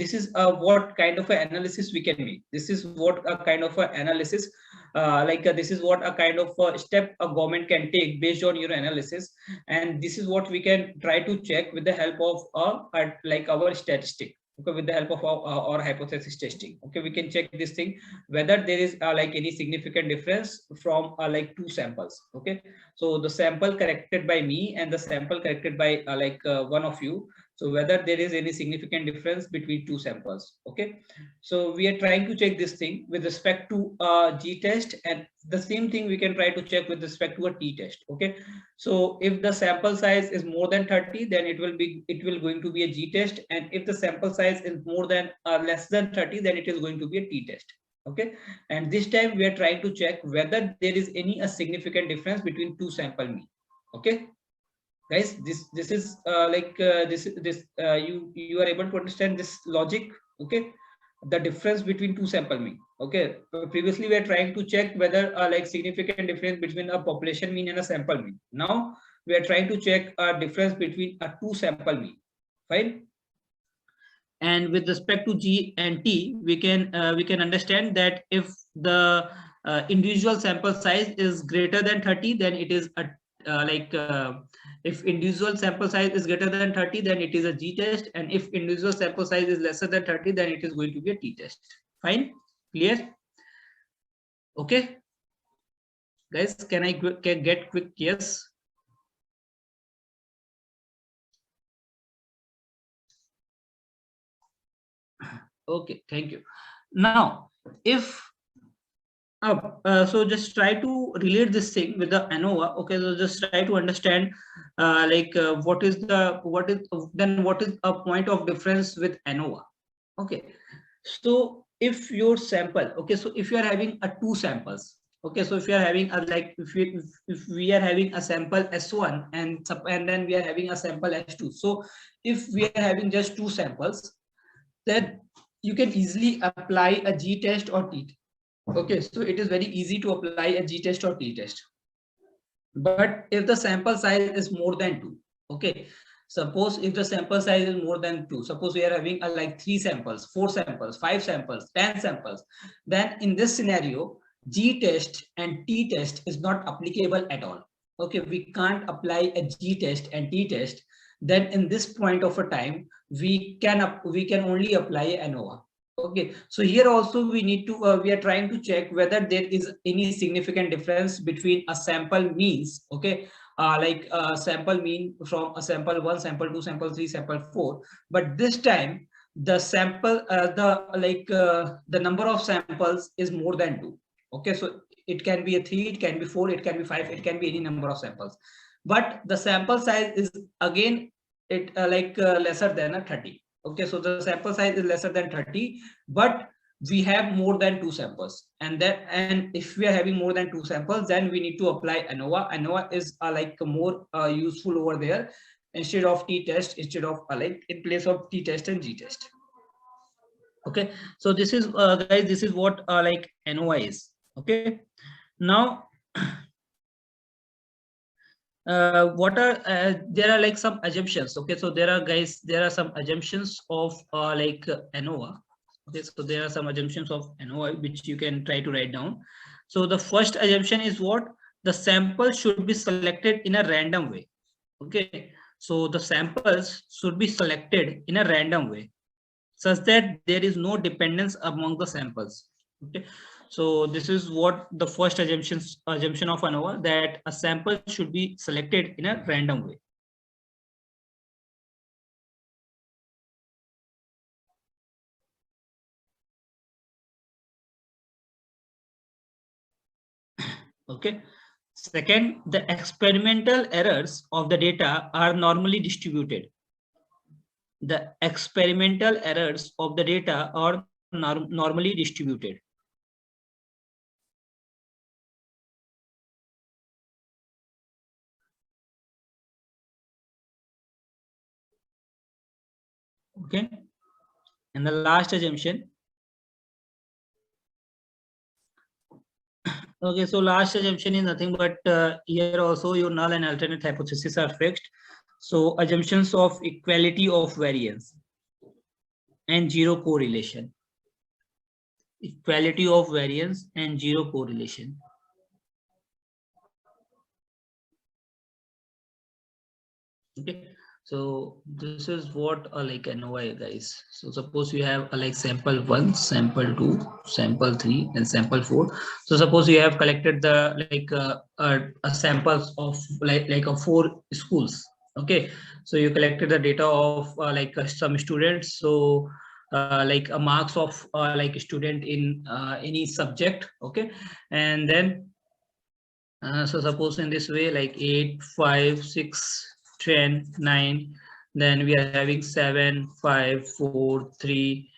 this is what kind of an analysis we can make. This is what a kind of an analysis this is what a kind of a step a government can take based on your analysis, and this is what we can try to check with the help of our statistic. Okay, with the help of our hypothesis testing. Okay, we can check this thing whether there is any significant difference from two samples. Okay, so the sample corrected by me and the sample corrected by one of you, so whether there is any significant difference between two samples. Okay, so we are trying to check this thing with respect to G test, and the same thing we can try to check with respect to a T test. Okay, so if the sample size is more than 30, then it will going to be a G test, and if the sample size is more than less than 30, then it is going to be a T test. Okay, and this time we are trying to check whether there is any a significant difference between two sample mean. Okay, guys, this is you are able to understand this logic. Okay, the difference between two sample mean. Okay, previously we are trying to check whether significant difference between a population mean and a sample mean. Now we are trying to check a difference between a two sample mean. Fine. And with respect to G and T, we can understand that if the individual sample size is greater than 30, then it is a if individual sample size is greater than 30, then it is a G test, and if individual sample size is lesser than 30, then it is going to be a T test. Fine, clear? Okay, guys, can I get quick yes? Okay, thank you. Now, if so just try to relate this thing with the ANOVA. Okay, so just try to understand what is a point of difference with ANOVA. Okay, so if your sample, okay, so if you are having a two samples, okay, so if you are having a if we are having a sample S1 and then we are having a sample S2. So if we are having just two samples, then you can easily apply a G test or T test. Okay, so it is very easy to apply a G test or T test. But if the sample size is more than 2, okay, suppose if the sample size is more than 2, suppose we are having a 3 samples, 4 samples, 5 samples, 10 samples, then in this scenario, G test and T test is not applicable at all. Okay, we can't apply a G test and T test. Then in this point of a time, we can only apply ANOVA. Okay, so here also we need to we are trying to check whether there is any significant difference between a sample means. Okay, sample mean from a sample 1, sample 2, sample 3, sample 4. But this time the sample the number of samples is more than 2. Okay, so it can be a 3, it can be 4, it can be 5, it can be any number of samples. But the sample size is again lesser than a 30. Okay, so the sample size is lesser than 30, but we have more than 2 samples, and if we are having more than 2 samples, then we need to apply ANOVA. ANOVA is more useful over there instead of T test, instead of in place of T test and G test. Okay, so this is guys, this is what ANOVA is. Okay, now what are there are some assumptions. Okay, so there are some assumptions of ANOVA. Okay, so there are some assumptions of ANOVA which you can try to write down. So the first assumption is what? The sample should be selected in a random way. Okay, so the samples should be selected in a random way such that there is no dependence among the samples. Okay, so this is what the first assumption of ANOVA, that a sample should be selected in a random way. Okay, second, the experimental errors of the data are normally distributed. The experimental errors of the data are normally distributed. Okay, and the last assumption. Okay, so last assumption is nothing but here also your null and alternate hypotheses are fixed. So assumptions of equality of variance and zero correlation. Equality of variance and zero correlation. Okay, so this is what like ANOVA, guys. So suppose you have like sample 1, sample 2, sample 3, and sample 4. So suppose you have collected the samples of like 4 schools. Okay, so you collected the data of some students. So like a marks of like a student in any subject. Okay, and then so suppose in this way, like 8, 5, 6, 10, 9, then we are having 7, 5, 4, 3,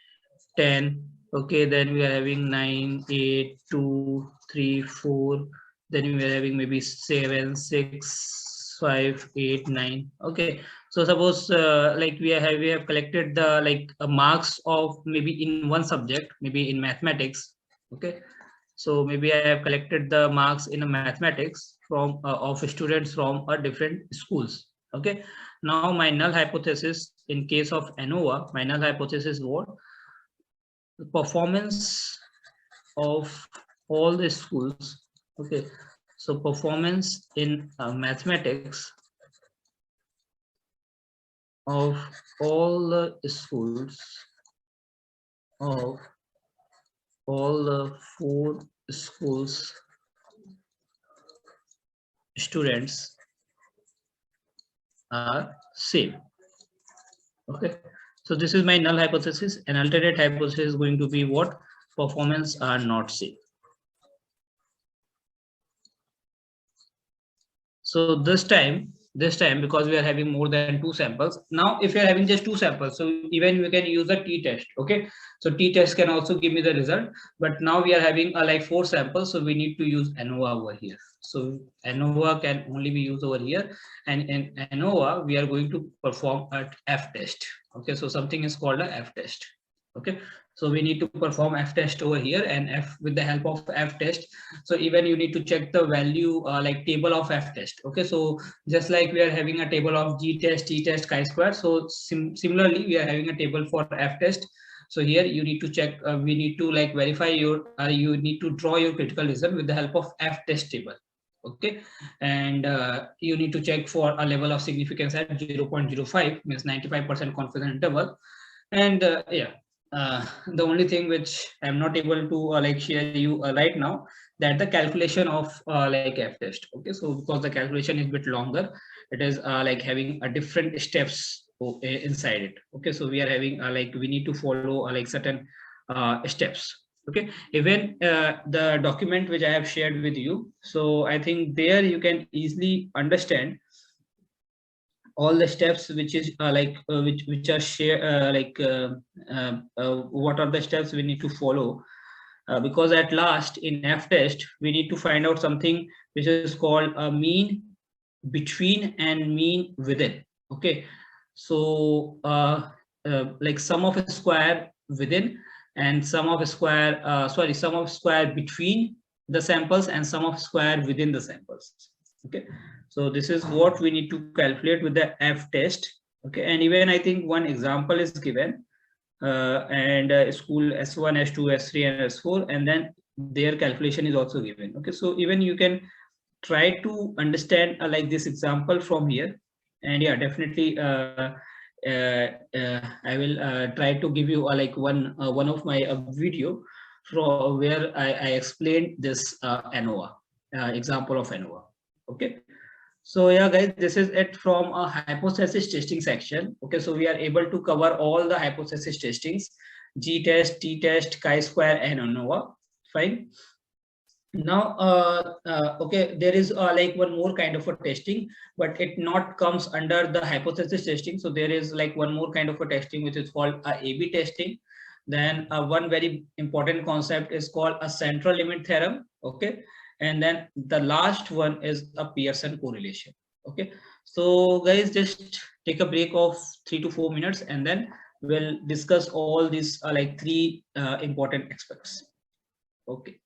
10. Okay, then we are having 9, 8, 2, 3, 4. Then we are having maybe 7, 6, 5, 8, 9. Okay, so suppose like we have collected the marks of maybe in one subject, maybe in mathematics. Okay, so maybe I have collected the marks in a mathematics from of students from different schools. Okay, now my null hypothesis in case of ANOVA, my null hypothesis what? The performance of all the schools. Okay, so performance in mathematics of all the schools of all the 4 schools students are same. Okay, so this is my null hypothesis, and alternate hypothesis is going to be what? Performance are not same. So this time because we are having more than 2 samples. Now if you are having just 2 samples, so even we can use a t-test. Okay, so t-test can also give me the result, but now we are having like 4 samples, so we need to use ANOVA over here. So ANOVA can only be used over here, and in ANOVA we are going to perform a f-test. Okay, so something is called a f-test. Okay, so we need to perform f-test over here, and with the help of f-test, so even you need to check the value like table of f-test. Okay, so just like we are having a table of g-test, t-test, chi-square, so similarly we are having a table for f-test. So here you need to check, we need to like verify your, you need to draw your critical reason with the help of f-test table. Okay, and you need to check for a level of significance at 0.05, means 95% confidence interval. And yeah, the only thing which I'm not able to like share you right now, that the calculation of like f-test. Okay, so because the calculation is a bit longer, it is like having a different steps inside it. Okay, so we are having like we need to follow like certain steps. Okay, even the document which I have shared with you, so I think there you can easily understand all the steps which is which are share what are the steps we need to follow, because at last in f-test we need to find out something which is called a mean between and mean within. Okay, so like sum of a square within and sum of a square sum of square between the samples and sum of square within the samples. Okay, so this is what we need to calculate with the f-test. Okay, and even I think one example is given, and school S1, S2, S3, and S4, and then their calculation is also given. Okay, so even you can try to understand like this example from here, and yeah, definitely I will try to give you like one of my video from where I explained this ANOVA example of ANOVA. Okay, so yeah guys, this is it from a hypothesis testing section. Okay, so we are able to cover all the hypothesis testings: g-test, t-test, chi-square, and ANOVA. Fine. Now okay, there is like one more kind of a testing, but it not comes under the hypothesis testing. So there is like one more kind of a testing which is called a A/B testing. Then one very important concept is called a central limit theorem. Okay, and then the last one is a Pearson correlation. Okay, so guys, just take a break of 3 to 4 minutes, and then we'll discuss all these like three important aspects. Okay.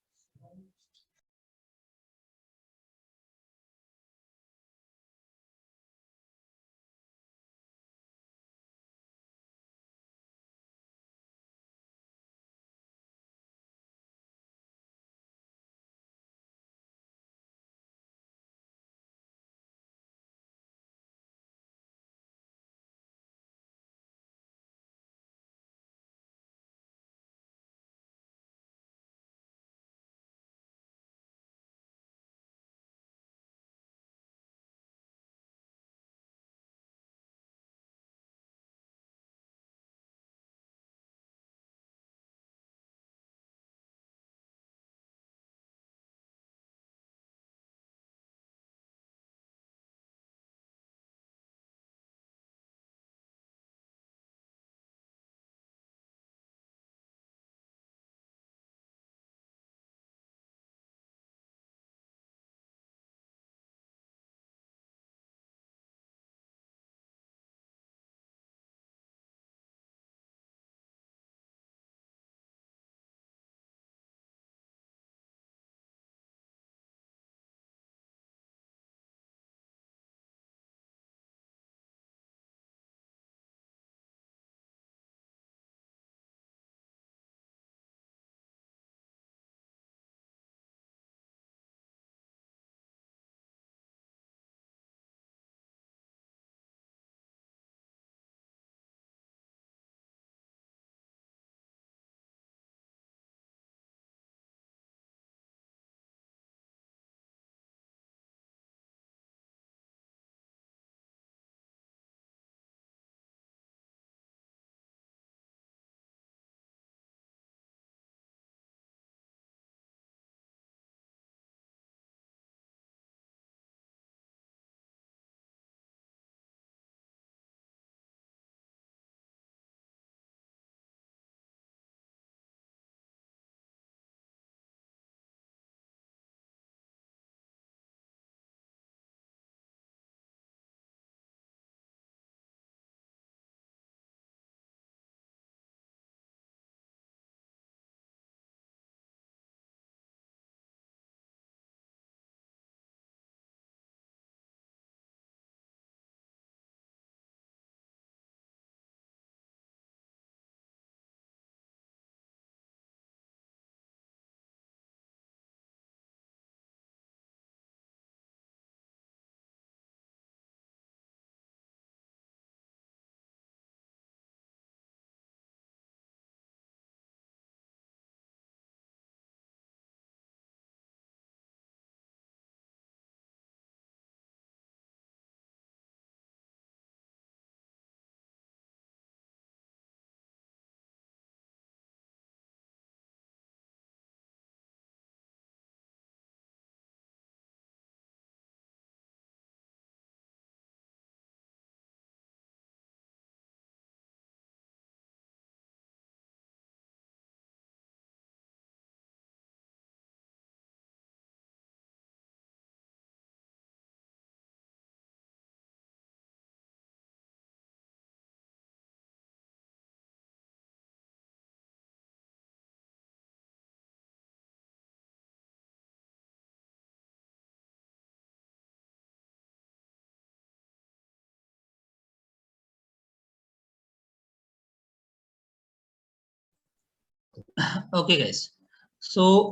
Okay, guys. So,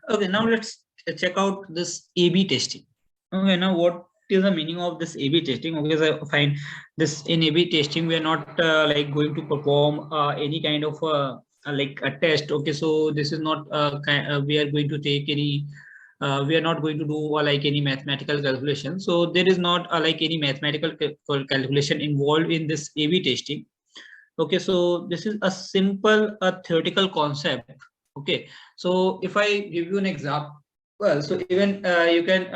okay, now let's check out this A/B testing. Okay, now what is the meaning of this A/B testing? Okay, so fine. This in A/B testing, we are not like going to perform any kind of like a test. Okay, so this is not we are going to take any. We are not going to do like any mathematical calculation. So there is not like any mathematical calculation involved in this A/B testing. Okay, so this is a simple theoretical concept. Okay, so if I give you an example, well, so even you can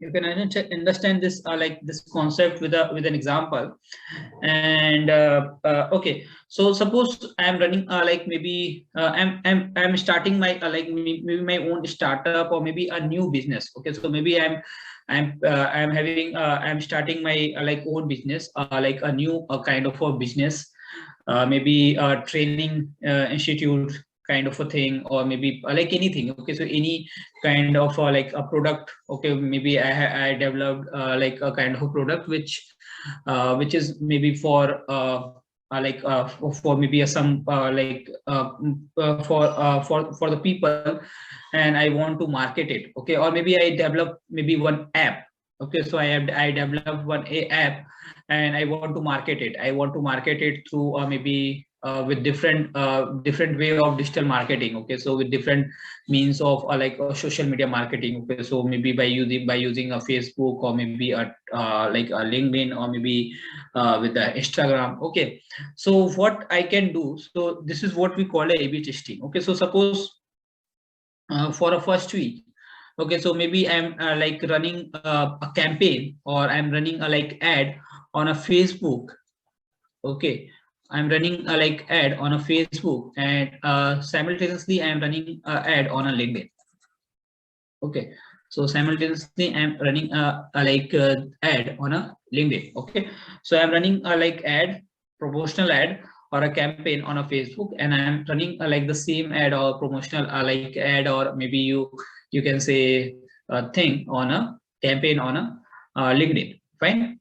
you can understand this like this concept with an example. And okay, so suppose I'm running like maybe I'm starting my like maybe my own startup or maybe a new business. Okay, so maybe I'm starting my like own business, like a new kind of a business, maybe a training institute kind of a thing, or maybe like anything. Okay, so any kind of like a product. Okay, maybe I developed like a kind of a product which is maybe for for maybe some for the people, and I want to market it. Okay, or maybe I develop maybe one app. Okay, so I developed one app, and I want to market it. I want to market it through maybe with different way of digital marketing. Okay, so with different means of social media marketing. Okay, so maybe by using a Facebook, or maybe a like a LinkedIn, or maybe with the Instagram. Okay, so what I can do, so this is what we call a A/B testing. Okay, so suppose for a first week. Okay, so maybe I'm like running a campaign, or I'm running a like ad on a Facebook. Okay, I'm running a like ad on a Facebook, and simultaneously I'm running a ad on a LinkedIn. Okay, so simultaneously I'm running a like ad on a LinkedIn. Okay, so I'm running a like ad, promotional ad, or a campaign on a Facebook, and I'm running like the same ad or promotional like ad, or maybe you can say a thing on a campaign on a LinkedIn. Fine.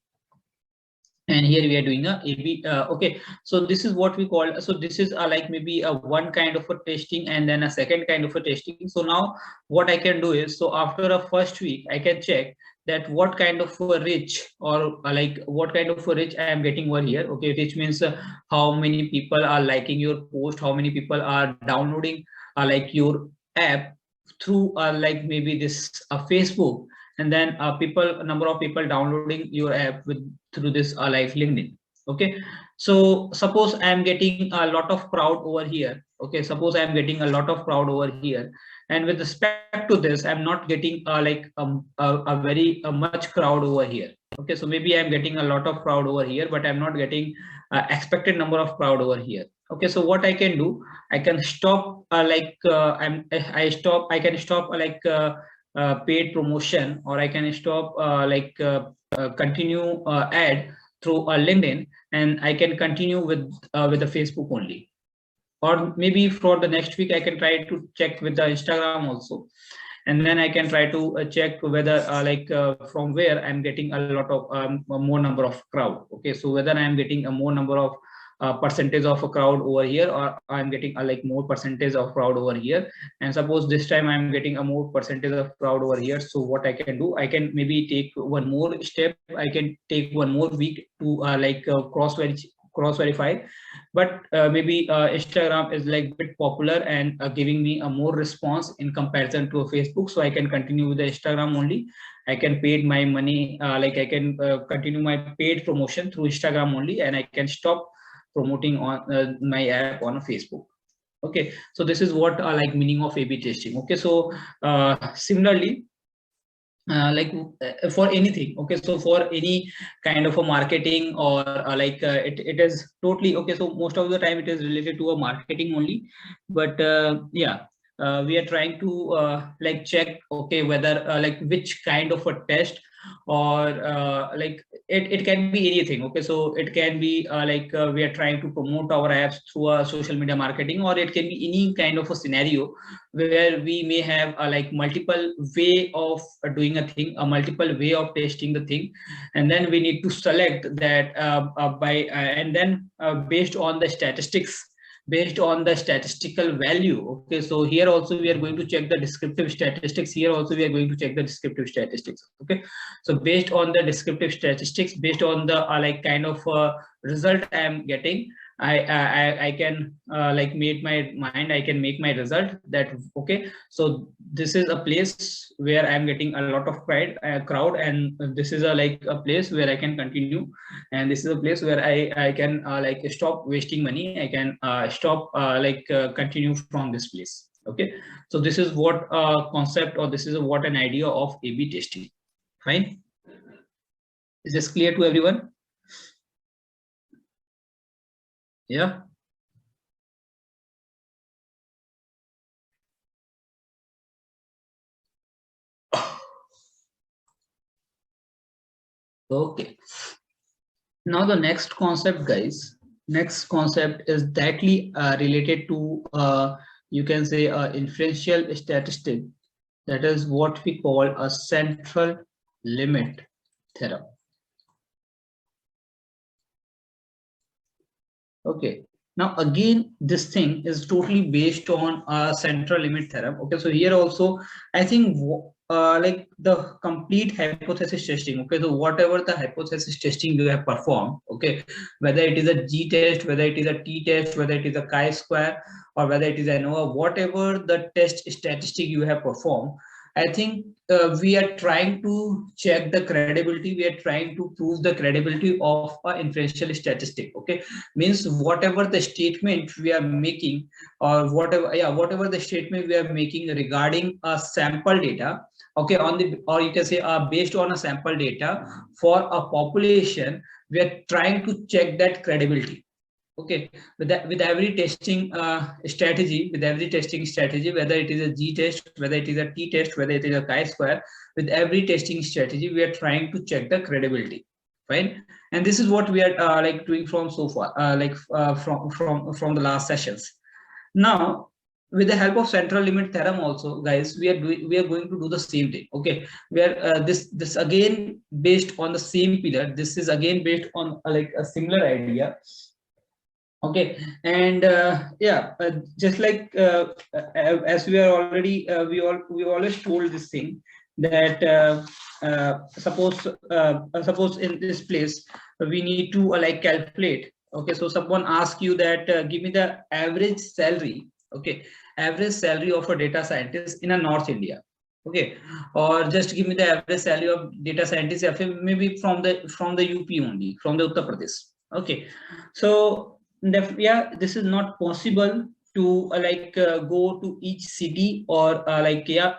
And here we are doing a AB. Okay, so this is what we call. So this is like maybe a one kind of a testing, and then a second kind of a testing. So now what I can do is, so after a first week, I can check that what kind of a reach, or like what kind of a reach I am getting over here. Okay, which means how many people are liking your post, how many people are downloading like your app through like maybe this Facebook, and then number of people downloading your app with through this like LinkedIn. Okay, so suppose I am getting a lot of crowd over here. Okay, suppose I am getting a lot of crowd over here, and with respect to this, I'm not getting a very much crowd over here. Okay, so maybe I'm getting a lot of crowd over here, but I'm not getting expected number of crowd over here. Okay, so what I can do, I can stop I can stop paid promotion, or I can stop continue ad through LinkedIn, and I can continue with the Facebook only. Or maybe for the next week I can try to check with the Instagram also, and then I can try to check whether from where I'm getting a lot of more number of crowd. Okay, so whether I'm getting a more number of percentage of a crowd over here, or I'm getting a like more percentage of crowd over here. And suppose this time I'm getting a more percentage of crowd over here, so what I can do, I can maybe take one more step. I can take one more week to cross verify. But maybe Instagram is like bit popular and giving me a more response in comparison to a Facebook, so I can continue with the Instagram only. I can paid my money, I can continue my paid promotion through Instagram only, and I can stop promoting on my app on a Facebook. Okay, so this is what like meaning of A/B testing. Okay, so similarly, for anything. Okay, so for any kind of a marketing, or it is totally okay. So most of the time it is related to a marketing only, but yeah, we are trying to like check, okay, whether like which kind of a test, or it can be anything. Okay, so it can be we are trying to promote our apps through a social media marketing, or it can be any kind of a scenario where we may have like multiple way of doing a thing, a multiple way of testing the thing, and then we need to select that and then based on the statistics, based on the statistical value. Okay, so here also we are going to check the descriptive statistics. Here also we are going to check the descriptive statistics. Okay, so based on the descriptive statistics, based on the like kind of result I am getting, I can like make my mind, I can make my result that okay, so this is a place where I am getting a lot of crowd, and this is a like a place where I can continue, and this is a place where I can like stop wasting money. I can stop continue from this place. Okay, so this is what concept, or this is what an idea of A/B testing. Fine. Is this clear to everyone? Yeah. Okay. Now the next concept, guys. Next concept is directly related to you can say inferential statistic. That is what we call a central limit theorem. Okay. Now again, this thing is totally based on a central limit theorem. Okay, so here also, I think like the complete hypothesis testing. Okay, so whatever the hypothesis testing you have performed, okay, whether it is a G test, whether it is a T test, whether it is a chi-square, or whether it is ANOVA, whatever the test statistic you have performed, I think we are trying to check the credibility. We are trying to prove the credibility of an inferential statistic. Okay, means whatever the statement we are making, or whatever the statement we are making regarding a sample data. Okay, on the, or you can say based on a sample data for a population, we are trying to check that credibility. Okay, with that, with every testing strategy, whether it is a G test, whether it is a T test, whether it is a chi-square, with every testing strategy, we are trying to check the credibility. Fine, and this is what we are like doing from so far, from the last sessions. Now, with the help of central limit theorem, also, guys, we are going to do the same thing. Okay, where this again based on the same pillar. This is again based on like a similar idea. Okay, and yeah, just like as we are already we always told this thing that suppose in this place we need to like calculate. Okay, so someone asks you that give me the average salary. Okay, average salary of a data scientist in a North India. Okay, or just give me the average salary of data scientist maybe from the UP only, from the Uttar Pradesh. Okay, so yeah, this is not possible to go to each city, or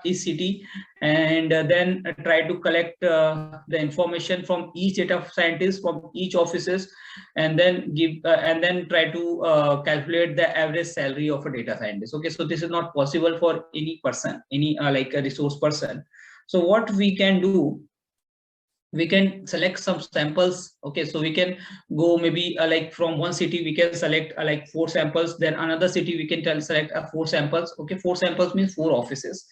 each city, and then try to collect the information from each data scientist, from each offices, and then give and then try to calculate the average salary of a data scientist. Okay, so this is not possible for any person, any like a resource person. So what we can do, we can select some samples. Okay, so we can go maybe like from one city we can select like 4 samples, then another city we can select 4 samples. Okay, 4 samples means 4 offices,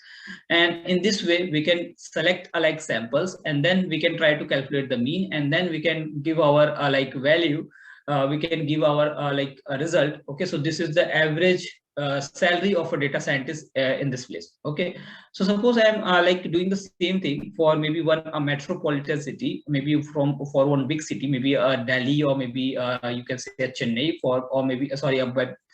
and in this way we can select like samples, and then we can try to calculate the mean, and then we can give our like value. We can give our like a result. Okay, so this is the average salary of a data scientist in this place. Okay, so suppose I am like doing the same thing for maybe a metropolitan city, maybe for one big city, maybe Delhi, or maybe you can say Chennai, or maybe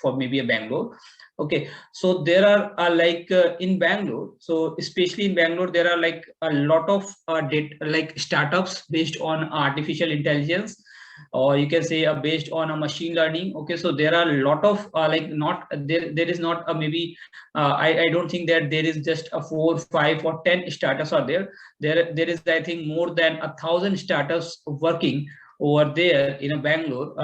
for maybe a Bangalore. Okay, so there are like in Bangalore, so especially in Bangalore, there are like a lot of data, like startups based on artificial intelligence, or you can say based on a machine learning. Okay, so there are a lot of like not there is not a maybe I don't think that there is just a 4, 5, or 10 startups are there. There is, I think, more than 1,000 startups working over there in a Bangalore,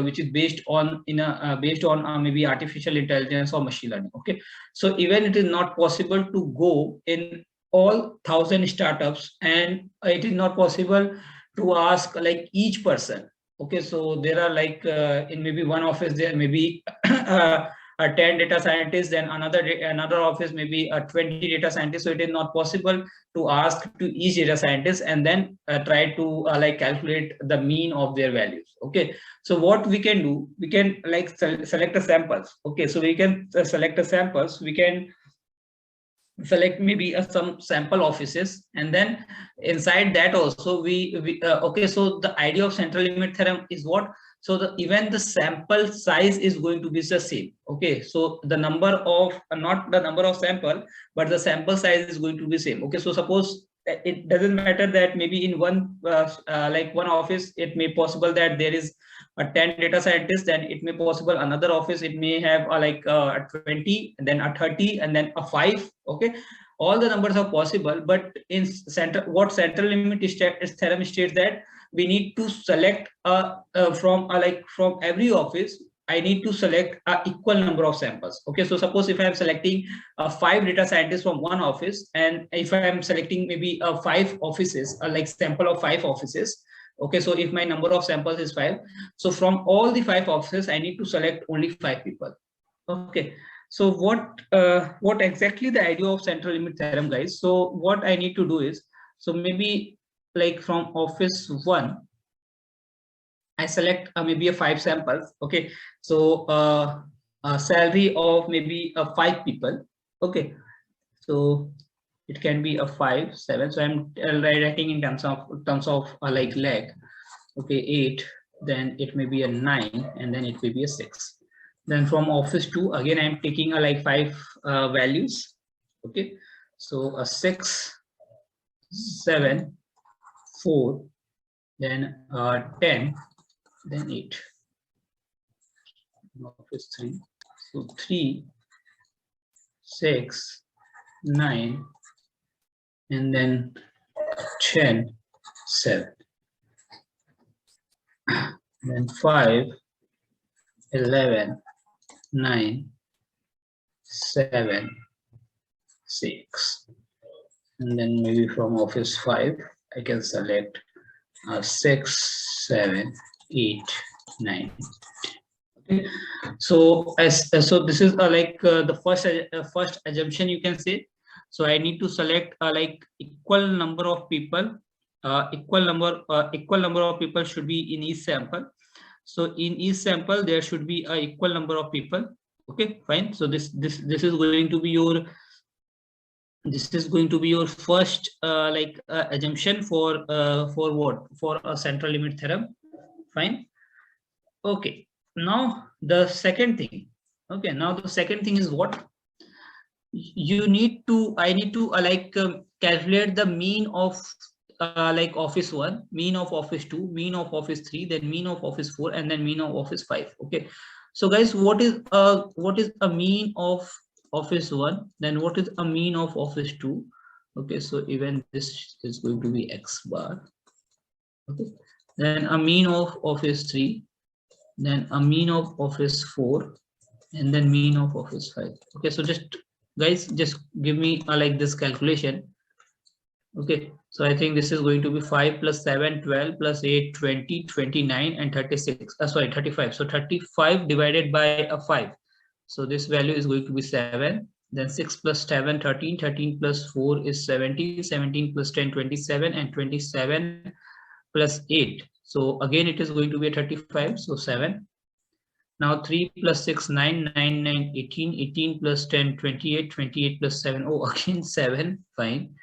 which is based on maybe artificial intelligence or machine learning. Okay, so even it is not possible to go in all 1,000 startups, and it is not possible to ask like each person. Okay, so there are like in maybe one office there maybe 10 data scientists, then another office maybe 20 data scientists. So it is not possible to ask to each data scientist and then try to like calculate the mean of their values. Okay, so what we can do, we can like select the samples. Okay, so we can select the samples, we can select maybe some sample offices, and then inside that also we okay, so the idea of central limit theorem is what? So even the sample size is going to be the same. Okay, so the number of not the number of sample, but the sample size is going to be same. Okay, so suppose it doesn't matter that maybe in one like one office it may possible that there is a 10 data scientists, then it may possible another office it may have like 20, and then a 30, and then a 5. Okay, all the numbers are possible, but in what central limit theorem states that we need to select from every office, I need to select a equal number of samples. Okay, so suppose if I am selecting 5 data scientists from one office, and if I am selecting maybe 5 offices, like sample of 5 offices. Okay, so if my number of samples is 5, so from all the 5 offices, I need to select only 5 people. Okay, so what exactly the idea of central limit theorem, guys? So what I need to do is, so maybe like from office 1, I select maybe a 5 samples. Okay, so a salary of maybe 5 people. Okay, so it can be a 5, 7. So I'm writing in terms of like lakh. Okay, 8. Then it may be a 9, and then it may be a 6. Then from office 2, again I'm taking a like 5 values. Okay, so a 6, 7, 4, then 10, then 8. Office 3, so 3, 6, 9, and then 10, 7, then 5, 11, 9, 7, 6, and then maybe from office 5 I can select 6, 7, 8, 9. Okay, so so this is the first assumption, you can say. So I need to select like equal number of people. Equal number of people should be in each sample. So in each sample there should be a equal number of people. Okay, fine. So this is going to be your first assumption for what, for a central limit theorem. Fine. Okay, now the second thing. Okay, now the second thing is what I need to calculate the mean of like office 1, mean of office 2, mean of office 3, then mean of office 4, and then mean of office 5. Okay, so guys, what is a mean of office 1, then what is a mean of office 2? Okay, so even this is going to be x bar. Okay, then a mean of office 3, then a mean of office 4, and then mean of office 5. Okay, so just guys, just give me like this calculation. Okay, so I think this is going to be 5 plus 7, 12 plus 8, 20, 29, and 36. Sorry, 35. So 35 divided by a 5. So this value is going to be 7. Then 6 plus 7, 13, 13 plus 4 is 17, 17 plus 10, 27, and 27 plus 8. So again, it is going to be a 35. So 7. Now 3 plus 6, 9, 9, 9, 18, 18 plus 10, 28, 28 plus 7. Oh, again 7. Fine.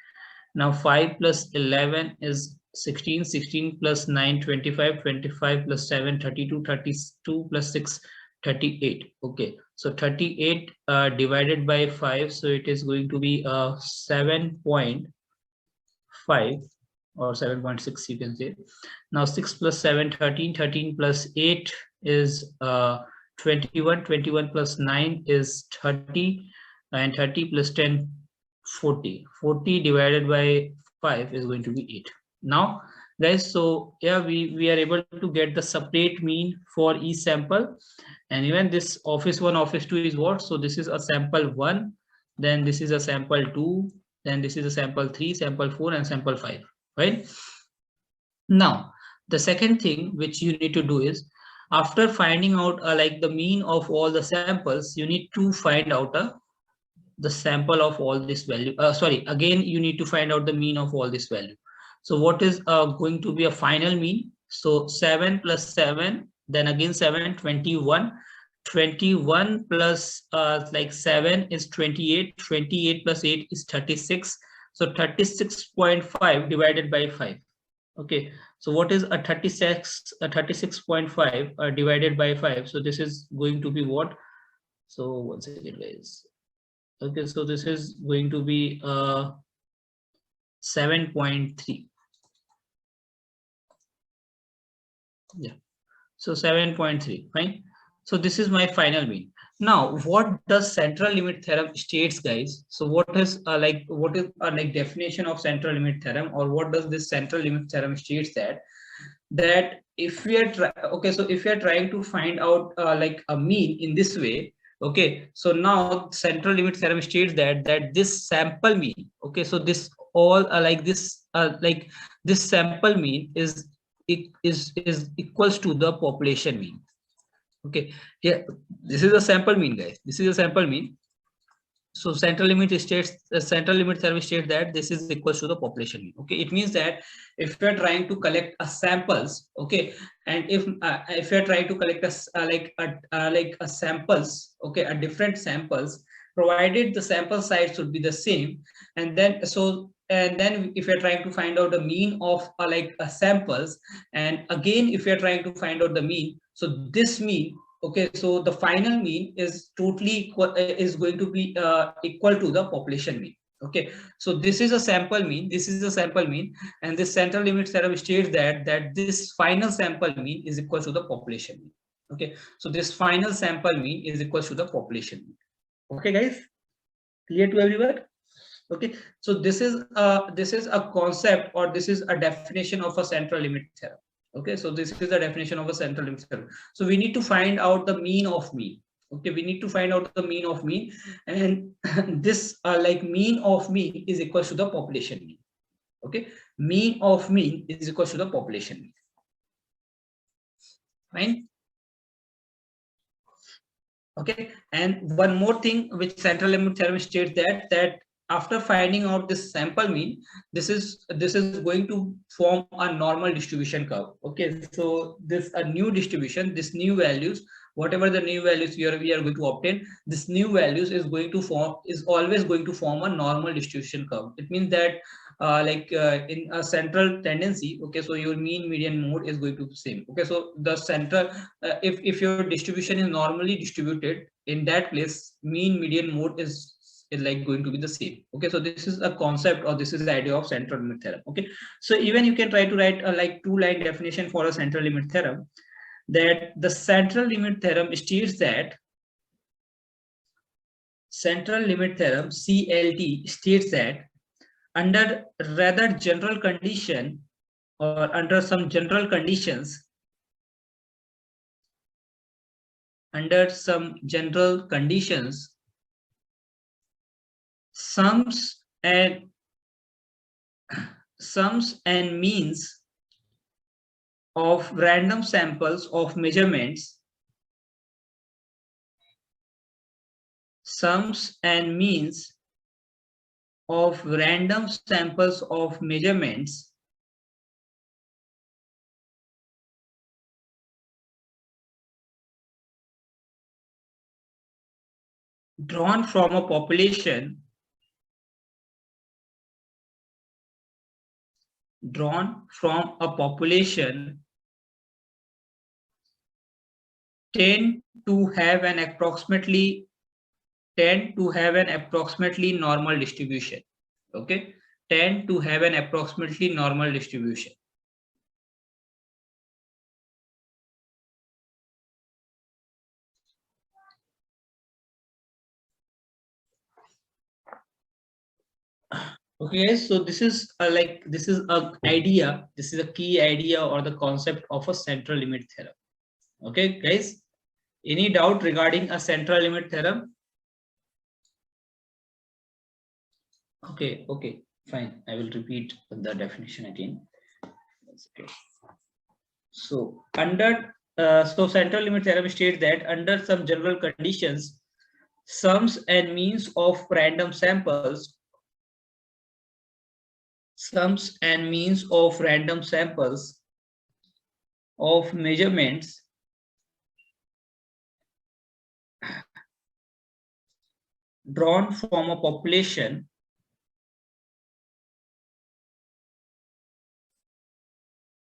Now 5 plus 11 is 16, 16 plus 9, 25, 25 plus 7, 32, 32 plus 6, 38. Okay, so 38 divided by 5, so it is going to be 7.5 or 7.6, you can say. Now 6 plus 7, 13, 13 plus 8 is 21, 21 plus 9 is 30, and 30 plus 10, 40. 40 divided by 5 is going to be 8. Now guys, so yeah, we are able to get the separate mean for each sample. And even this office 1, office 2 is what? So this is a sample 1, then this is a sample 2, then this is a sample 3, sample 4, and sample 5, right? Now the second thing which you need to do is, after finding out like the mean of all the samples, you need to find out the sample of all this value. Sorry, again you need to find out the mean of all this value. So what is going to be a final mean? So 7 plus 7, then again 7, 21. 21 plus like 7 is 28. 28 plus 8 is 36. So 36.5 divided by 5. Okay, so what is a 36.5 divided by 5? So this is going to be what? So one second, guys. Okay, so this is going to be 7.3. Yeah, so 7.3. Fine. So this is my final mean. Now, what does central limit theorem states, guys? So what is like definition of central limit theorem, or what does this central limit theorem states? That if we are okay, so if we are trying to find out like a mean in this way, okay, so now central limit theorem states that this sample mean, okay, so this all like this sample mean is equals to the population mean. Okay, yeah, this is a sample mean, guys. This is a sample mean. So central limit states, central limit theorem states that this is equals to the population mean. Okay, it means that if we are trying to collect a samples, okay, and if we are trying to collect a samples, okay, a different samples, provided the sample size should be the same, and then if you're trying to find out the mean of samples, and again if you're trying to find out the mean, so this mean, okay, so the final mean is totally equal, is going to be equal to the population mean. Okay, so this is a sample mean, this is a sample mean, and this central limit theorem states that this final sample mean is equal to the population mean. Okay, so this final sample mean is equal to the population mean. Okay, guys, clear to everyone? Okay, so this is a concept, or this is a definition of a central limit theorem. Okay, so this is the definition of a central limit theorem. So we need to find out the mean of mean. Okay, we need to find out the mean of mean, and this like mean of mean is equal to the population mean. Okay, mean of mean is equal to the population mean. Fine. Okay, and one more thing which central limit theorem states, that after finding out this sample mean, this is going to form a normal distribution curve. Okay, so this a new distribution, this new values, whatever the new values we are going to obtain, this new values is always going to form a normal distribution curve. It means that in a central tendency, okay, so your mean median mode is going to be same. Okay, so the central if your distribution is normally distributed, in that place mean median mode is like going to be the same. Okay, so this is a concept, or this is the idea of central limit theorem. Okay, so even you can try to write a like 2-line definition for a central limit theorem, that the central limit theorem states that central limit theorem CLT states that under rather general condition, or under some general conditions, under some general conditions, sums and means of random samples of measurements, sums and means of random samples of measurements drawn from a population tend to have an approximately normal distribution. Okay, tend to have an approximately normal distribution. Okay, so this is this is a idea, this is a key idea or the concept of a central limit theorem. Okay, guys, any doubt regarding a central limit theorem? Okay, okay, fine. I will repeat the definition again. Okay. So under so central limit theorem states that under some general conditions, sums and means of random samples, of measurements drawn from a population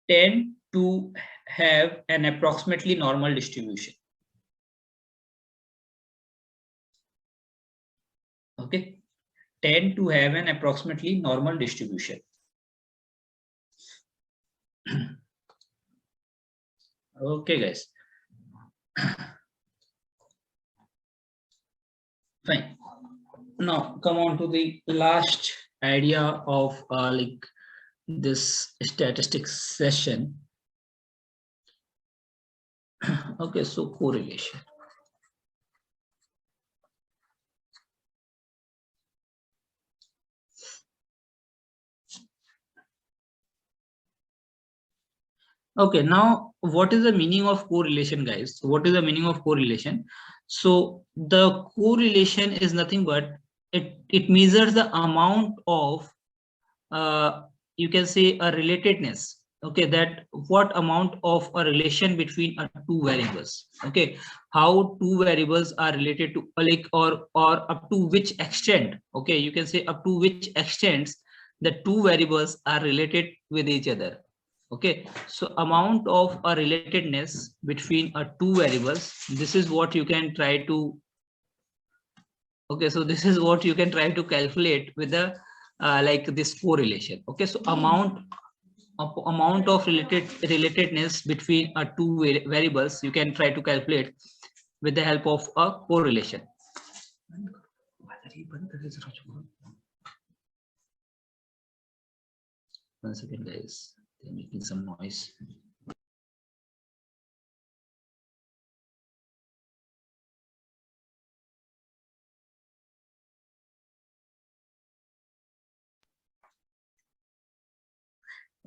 tend to have an approximately normal distribution. Okay, tend to have an approximately normal distribution. Okay, guys. Fine. Now come on to the last idea of like this statistics session. Okay, so correlation. Okay, now what is the meaning of correlation, guys? What is the meaning of correlation? So the correlation is nothing but it measures the amount of you can say a relatedness. Okay, that what amount of a relation between two variables. Okay, how two variables are related to like or up to which extent. Okay, you can say up to which extents the two variables are related with each other. Okay, so amount of a relatedness between two variables, this is what you can try to, okay, so this is what you can try to calculate with the like this correlation. Okay, so amount of relatedness between two variables you can try to calculate with the help of a correlation. One second, guys, they're making some noise.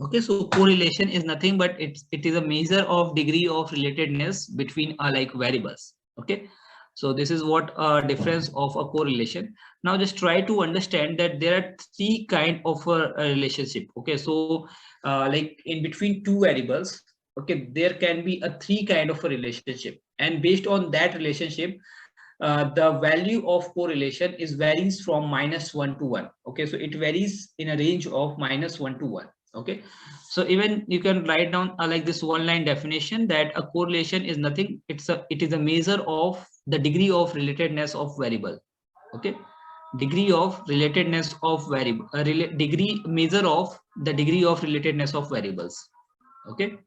Okay, so correlation is nothing but it is a measure of degree of relatedness between like variables. Okay, so this is what a difference of a correlation. Now just try to understand that there are three kind of a relationship. Okay, so like in between two variables, okay, there can be a three kind of a relationship, and based on that relationship, the value of correlation is varies from -1 to 1. Okay, so it varies in a range of -1 to 1. Okay, so even you can write down like this one line definition that a correlation is nothing, it is a measure of the degree of relatedness of variable. Okay, degree of relatedness of variable, degree measure of the degree of relatedness of variables. Okay.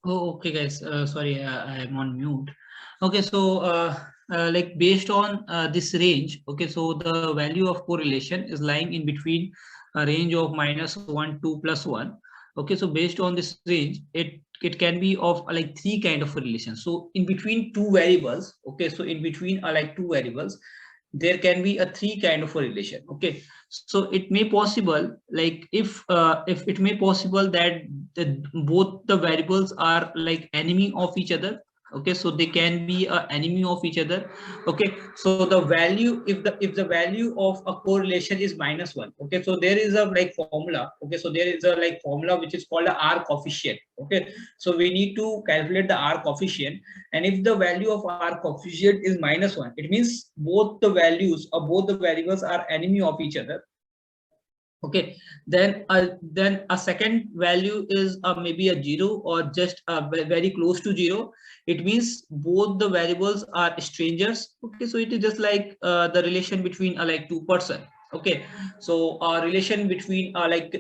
Oh, okay, guys. Sorry, I am on mute. Okay, so like based on this range, okay, so the value of correlation is lying in between a range of -1 to +1. Okay, so based on this range, it can be of like three kind of relation. So in between two variables, okay, so in between are like two variables, there can be a three kind of a relation. Okay, so it may possible, like if it may possible that both the variables are like enemy of each other. Okay, so they can be a enemy of each other. Okay, so the value, if the value of a correlation is -1, okay, so there is a like formula. Okay, so there is a like formula which is called a R coefficient. Okay, so we need to calculate the R coefficient, and if the value of R coefficient is -1, it means both the values or both the variables are enemy of each other. Okay, then a second value is maybe a 0 or just very close to 0. It means both the variables are strangers. Okay, so it is just like the relation between like two person. Okay, so a relation between like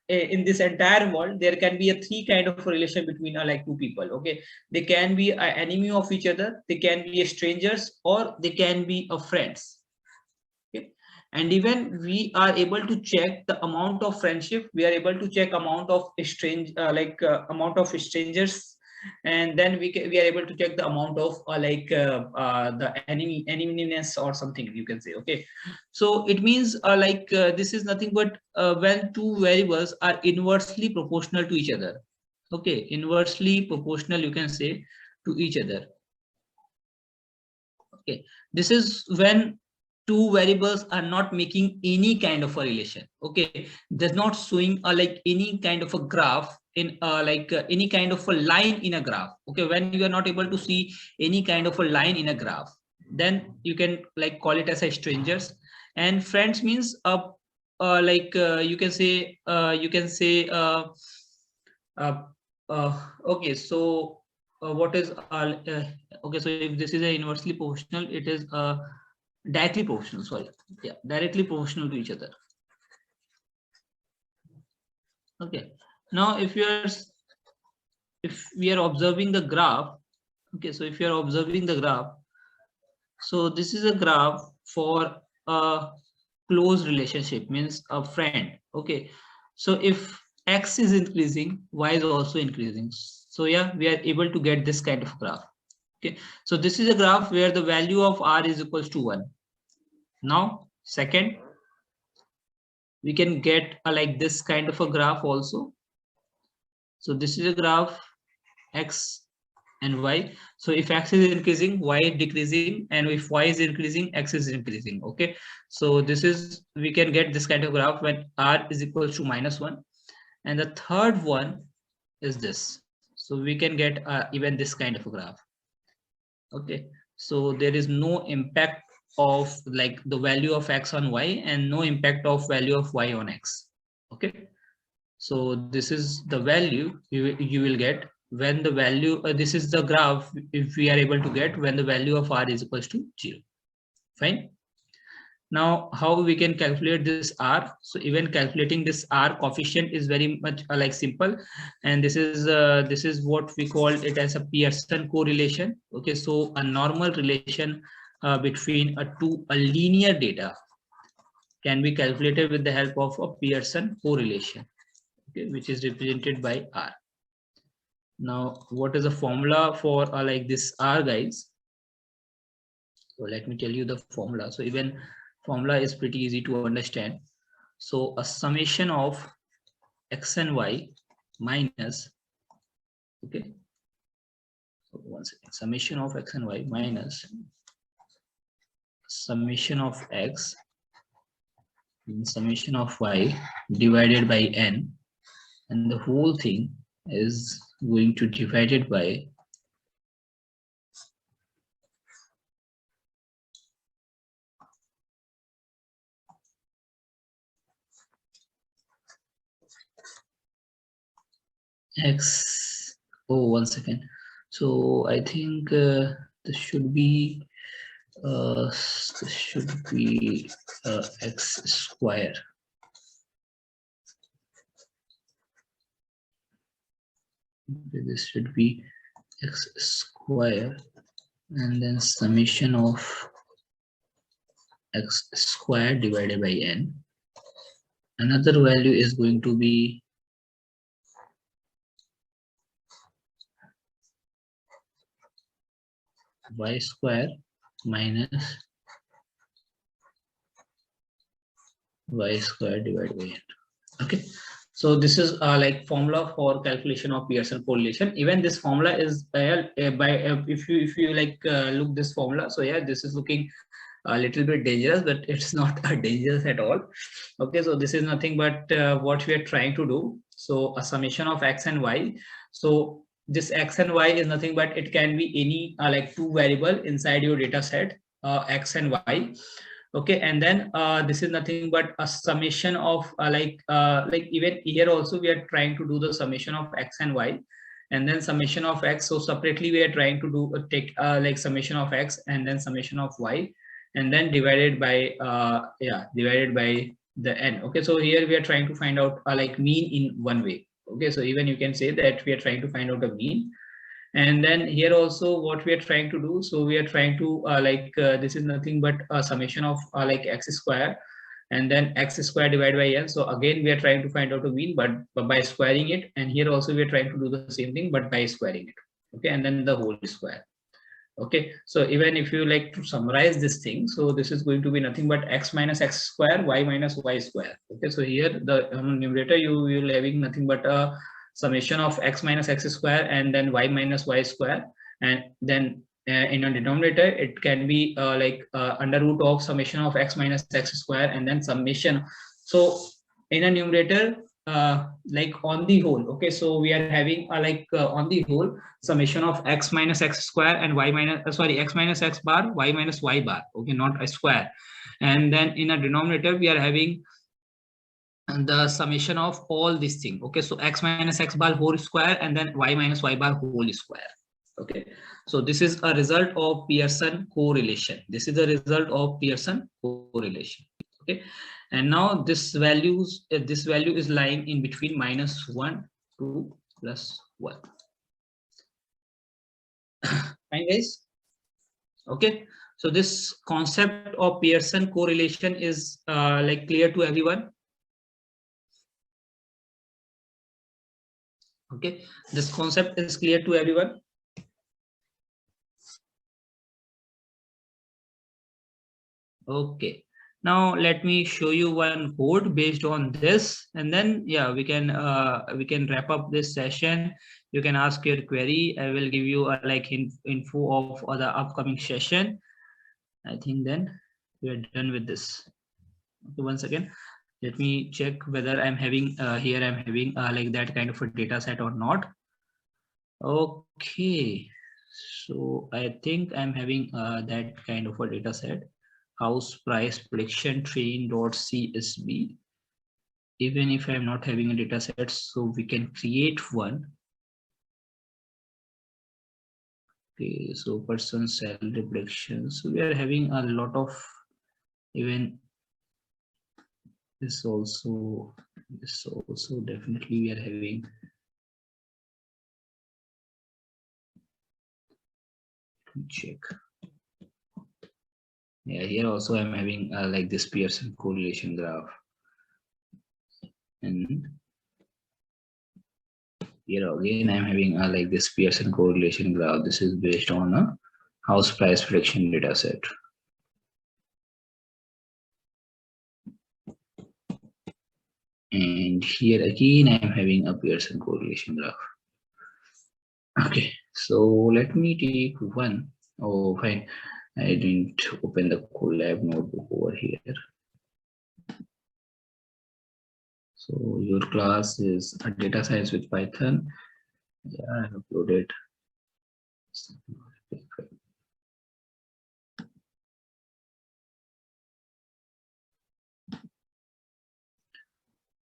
in this entire world there can be a three kind of relation between like two people. Okay, they can be an enemy of each other, they can be strangers, or they can be friends. Okay, and even we are able to check the amount of friendship, we are able to check amount of amount of strangers, and then we are able to check the amount of the eneminess or something, you can say. Okay, so it means this is nothing but when two variables are inversely proportional to each other. Okay, inversely proportional, you can say, to each other. Okay, this is when two variables are not making any kind of a relation. Okay, there's not showing like any kind of a graph in any kind of a line in a graph. Okay, when you are not able to see any kind of a line in a graph, then you can like call it as a strangers. And friends means you can say okay, so what is okay, so if this is a inversely proportional, it is directly proportional, sorry, yeah, directly proportional to each other. Okay, now if we are observing the graph, okay, so if you are observing the graph, so this is a graph for a close relationship, means a friend. Okay, so if x is increasing, y is also increasing. So yeah, we are able to get this kind of graph. Okay, so this is a graph where the value of r is equals to 1. Now second, we can get like this kind of a graph also. So this is a graph x and y. So if x is increasing, y is decreasing, and if y is increasing, x is increasing. Okay, so this is, we can get this kind of graph when r is equal to -1. And the third one is this. So we can get even this kind of a graph. Okay, so there is no impact of like the value of x on y and no impact of value of y on x. Okay, so this is the value you will get when the value, this is the graph if we are able to get when the value of r is equals to 0. Fine. Now how we can calculate this r? So even calculating this r coefficient is very much like simple, and this is what we call it as a Pearson correlation. Okay, so a normal relation between a linear data can be calculated with the help of a Pearson correlation. Okay, which is represented by r. Now what is the formula for like this r, guys? So let me tell you the formula. So even formula is pretty easy to understand. So a summation of x and y minus, okay, so one second, summation of x and y minus summation of x and summation of y divided by n, and the whole thing is going to divide it by x. Oh, one second. So I think this should be x square. This should be x square, and then summation of x square divided by n. Another value is going to be y square minus y square divided by n. Okay, so this is like formula for calculation of Pearson correlation. Even this formula is if you like look this formula, so yeah, this is looking a little bit dangerous, but it's not dangerous at all. Okay, so this is nothing but what we are trying to do. So a summation of x and y. So this x and y is nothing but it can be any like two variable inside your data set, x and y. Okay, and then this is nothing but a summation of like even here also we are trying to do the summation of x and y, and then summation of x. So separately we are trying to do take like summation of x and then summation of y, and then divided by divided by the n. Okay, so here we are trying to find out like mean in one way. Okay, so even you can say that we are trying to find out a mean. And then here also what we are trying to do, so we are trying to this is nothing but a summation of like x square and then x square divided by n. So again we are trying to find out a mean, but by squaring it, and here also we are trying to do the same thing but by squaring it. Okay, and then the whole square. Okay, so even if you like to summarize this thing, so this is going to be nothing but x minus x square, y minus y square. Okay, so here the numerator you will having nothing but a summation of x minus x square and then y minus y square, and then in a denominator it can be under root of summation of x minus x square and then summation. So in a numerator like on the whole. Okay, so we are having on the whole summation of x minus x square and y minus x minus x bar, y minus y bar. Okay, not a square. And then in a denominator we are having the summation of all this thing. Okay, so x minus x bar whole square and then y minus y bar whole square. Okay, so this is a result of Pearson correlation. This is the result of Pearson correlation. Okay, and now this value is lying in between -1 to +1. Fine, guys. Okay, so this concept of Pearson correlation is like clear to everyone. Okay, this concept is clear to everyone. Okay, now let me show you one code based on this, and then yeah, we can wrap up this session. You can ask your query. I will give you a info of the upcoming session. I think then we are done with this. Okay, once again, let me check whether I'm having here I'm having like that kind of a data set or not. Okay, so I think I'm having that kind of a data set. House price prediction train.csv. Even if I'm not having a data set, so we can create one. Okay, so person salary predictions. So we are having a lot of, even this also definitely we are having. Check. Yeah, here also I'm having like this Pearson correlation graph, and here again I'm having like this Pearson correlation graph. This is based on a house price prediction data set. And here again I'm having a Pearson correlation graph. Okay, so let me take one. Oh, fine. I didn't open the Colab notebook over here. So your class is a data science with Python. Yeah, I uploaded.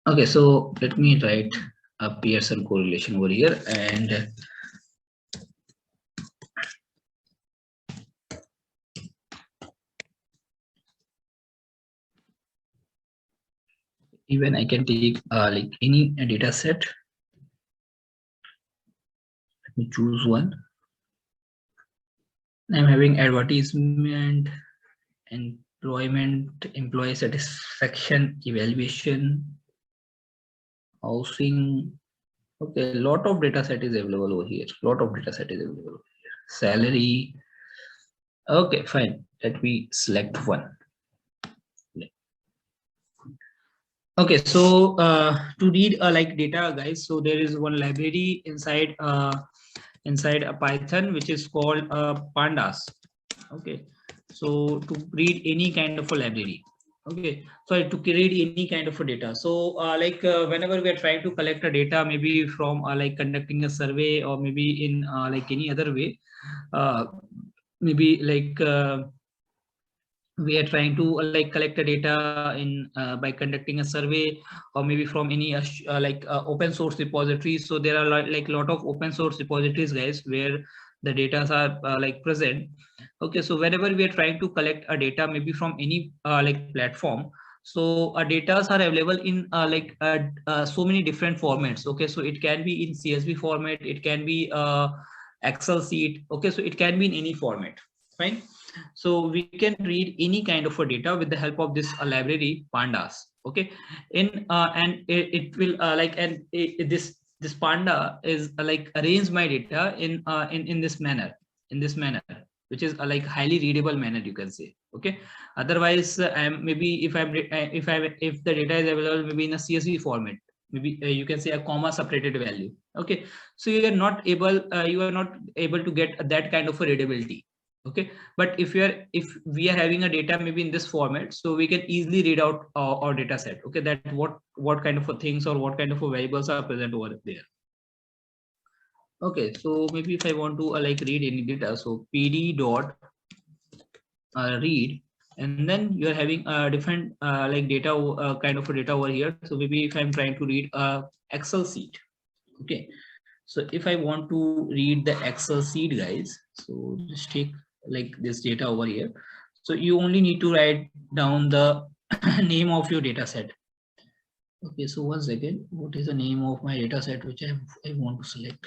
Okay, so let me write a Pearson correlation over here, and even I can take like any data set. Let me choose one. I'm having advertisement, employment, employee satisfaction evaluation, housing. Okay, a lot of data set is available over here. Salary. Okay, fine. Let me select one. Okay, so to read like data, guys, so there is one library inside a Python which is called pandas. Okay, so to read any kind of a library. Okay, so to read any kind of a data. So whenever we are trying to collect a data, maybe from like conducting a survey, or maybe in like any other way, uh, maybe like we are trying to like collect the data in by conducting a survey, or maybe from any open source repositories. So there are like lot of open source repositories, guys, where the data are like present. Okay, so whenever we are trying to collect a data, maybe from any like platform, so data are available in so many different formats. Okay, so it can be in CSV format, it can be Excel sheet. Okay, so it can be in any format. Fine. So we can read any kind of a data with the help of this library pandas. Okay, in and it will this panda is like arrange my data in this manner, which is like highly readable manner, you can say. Okay, otherwise I'm maybe if the data is available maybe in a CSV format, maybe you can say a comma separated value. Okay, so you are not able to get that kind of a readability. Okay, but if we are having a data maybe in this format, so we can easily read out our data set. Okay, that what kind of a things or what kind of a variables are present over there. Okay, so maybe if I want to like read any data, so pd dot read, and then you're having a different like data kind of a data over here. So maybe if I'm trying to read a Excel sheet. Okay, so if I want to read the Excel sheet, guys, so just take like this data over here. So you only need to write down the name of your data set. Okay, so once again, what is the name of my data set which I want to select?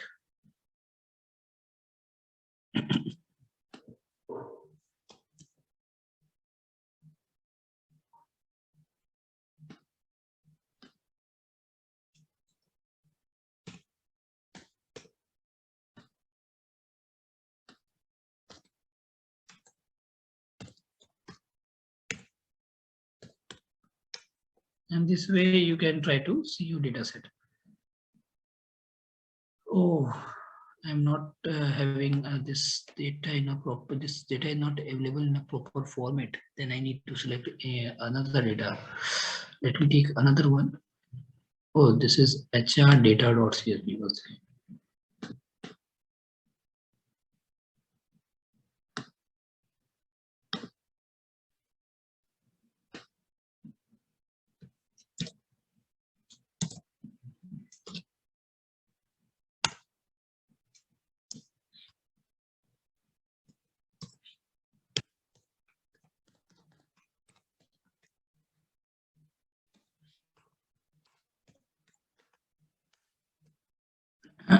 And this way you can try to see your data set. Oh, I'm not having this data in a proper, this data is not available in a proper format. Then I need to select another data. Let me take another one. Oh, this is HR data.csv.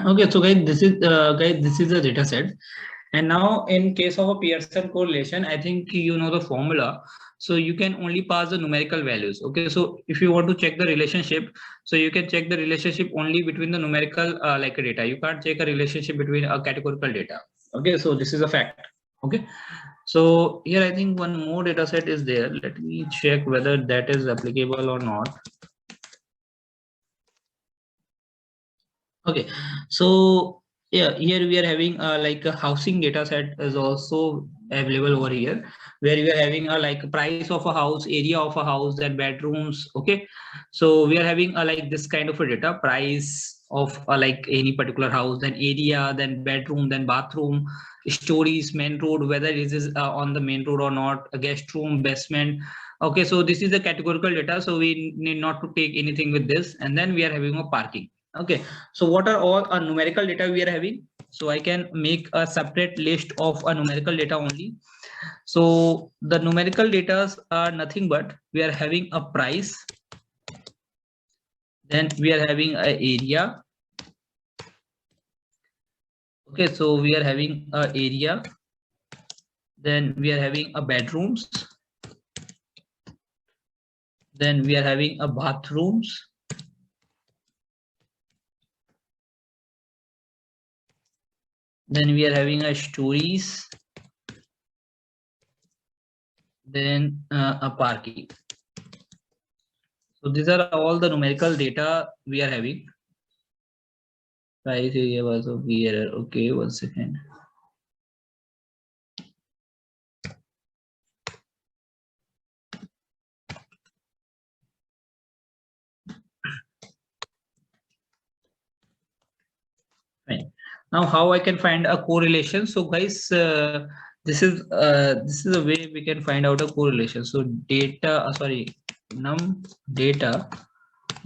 Okay, so guys, this is the data set. And now in case of a Pearson correlation, I think you know the formula. So you can only pass the numerical values. Okay, so if you want to check the relationship, so you can check the relationship only between the numerical like data. You can't check a relationship between a categorical data. Okay, so this is a fact. Okay, so here I think one more data set is there. Let me check whether that is applicable or not. Okay, so yeah, here we are having like a housing data set is also available over here, where we are having a like price of a house, area of a house, and bedrooms. Okay, so we are having a like this kind of a data, price of like any particular house, then area, then bedroom, then bathroom, stories, main road, whether it is on the main road or not, a guest room, basement. Okay, so this is the categorical data, so we need not to take anything with this. And then we are having a parking. Okay, so what are all numerical data we are having? So I can make a separate list of a numerical data only. So the numerical data are nothing but we are having a price, then we are having a area. Okay, so we are having a area, then we are having a bedrooms, then we are having a bathrooms, then we are having a stories, then a parking. So these are all the numerical data we are having. Price area was of V error. Okay, 1 second. Fine. Now, how I can find a correlation? So, guys, this is a way we can find out a correlation. So, data, sorry, num data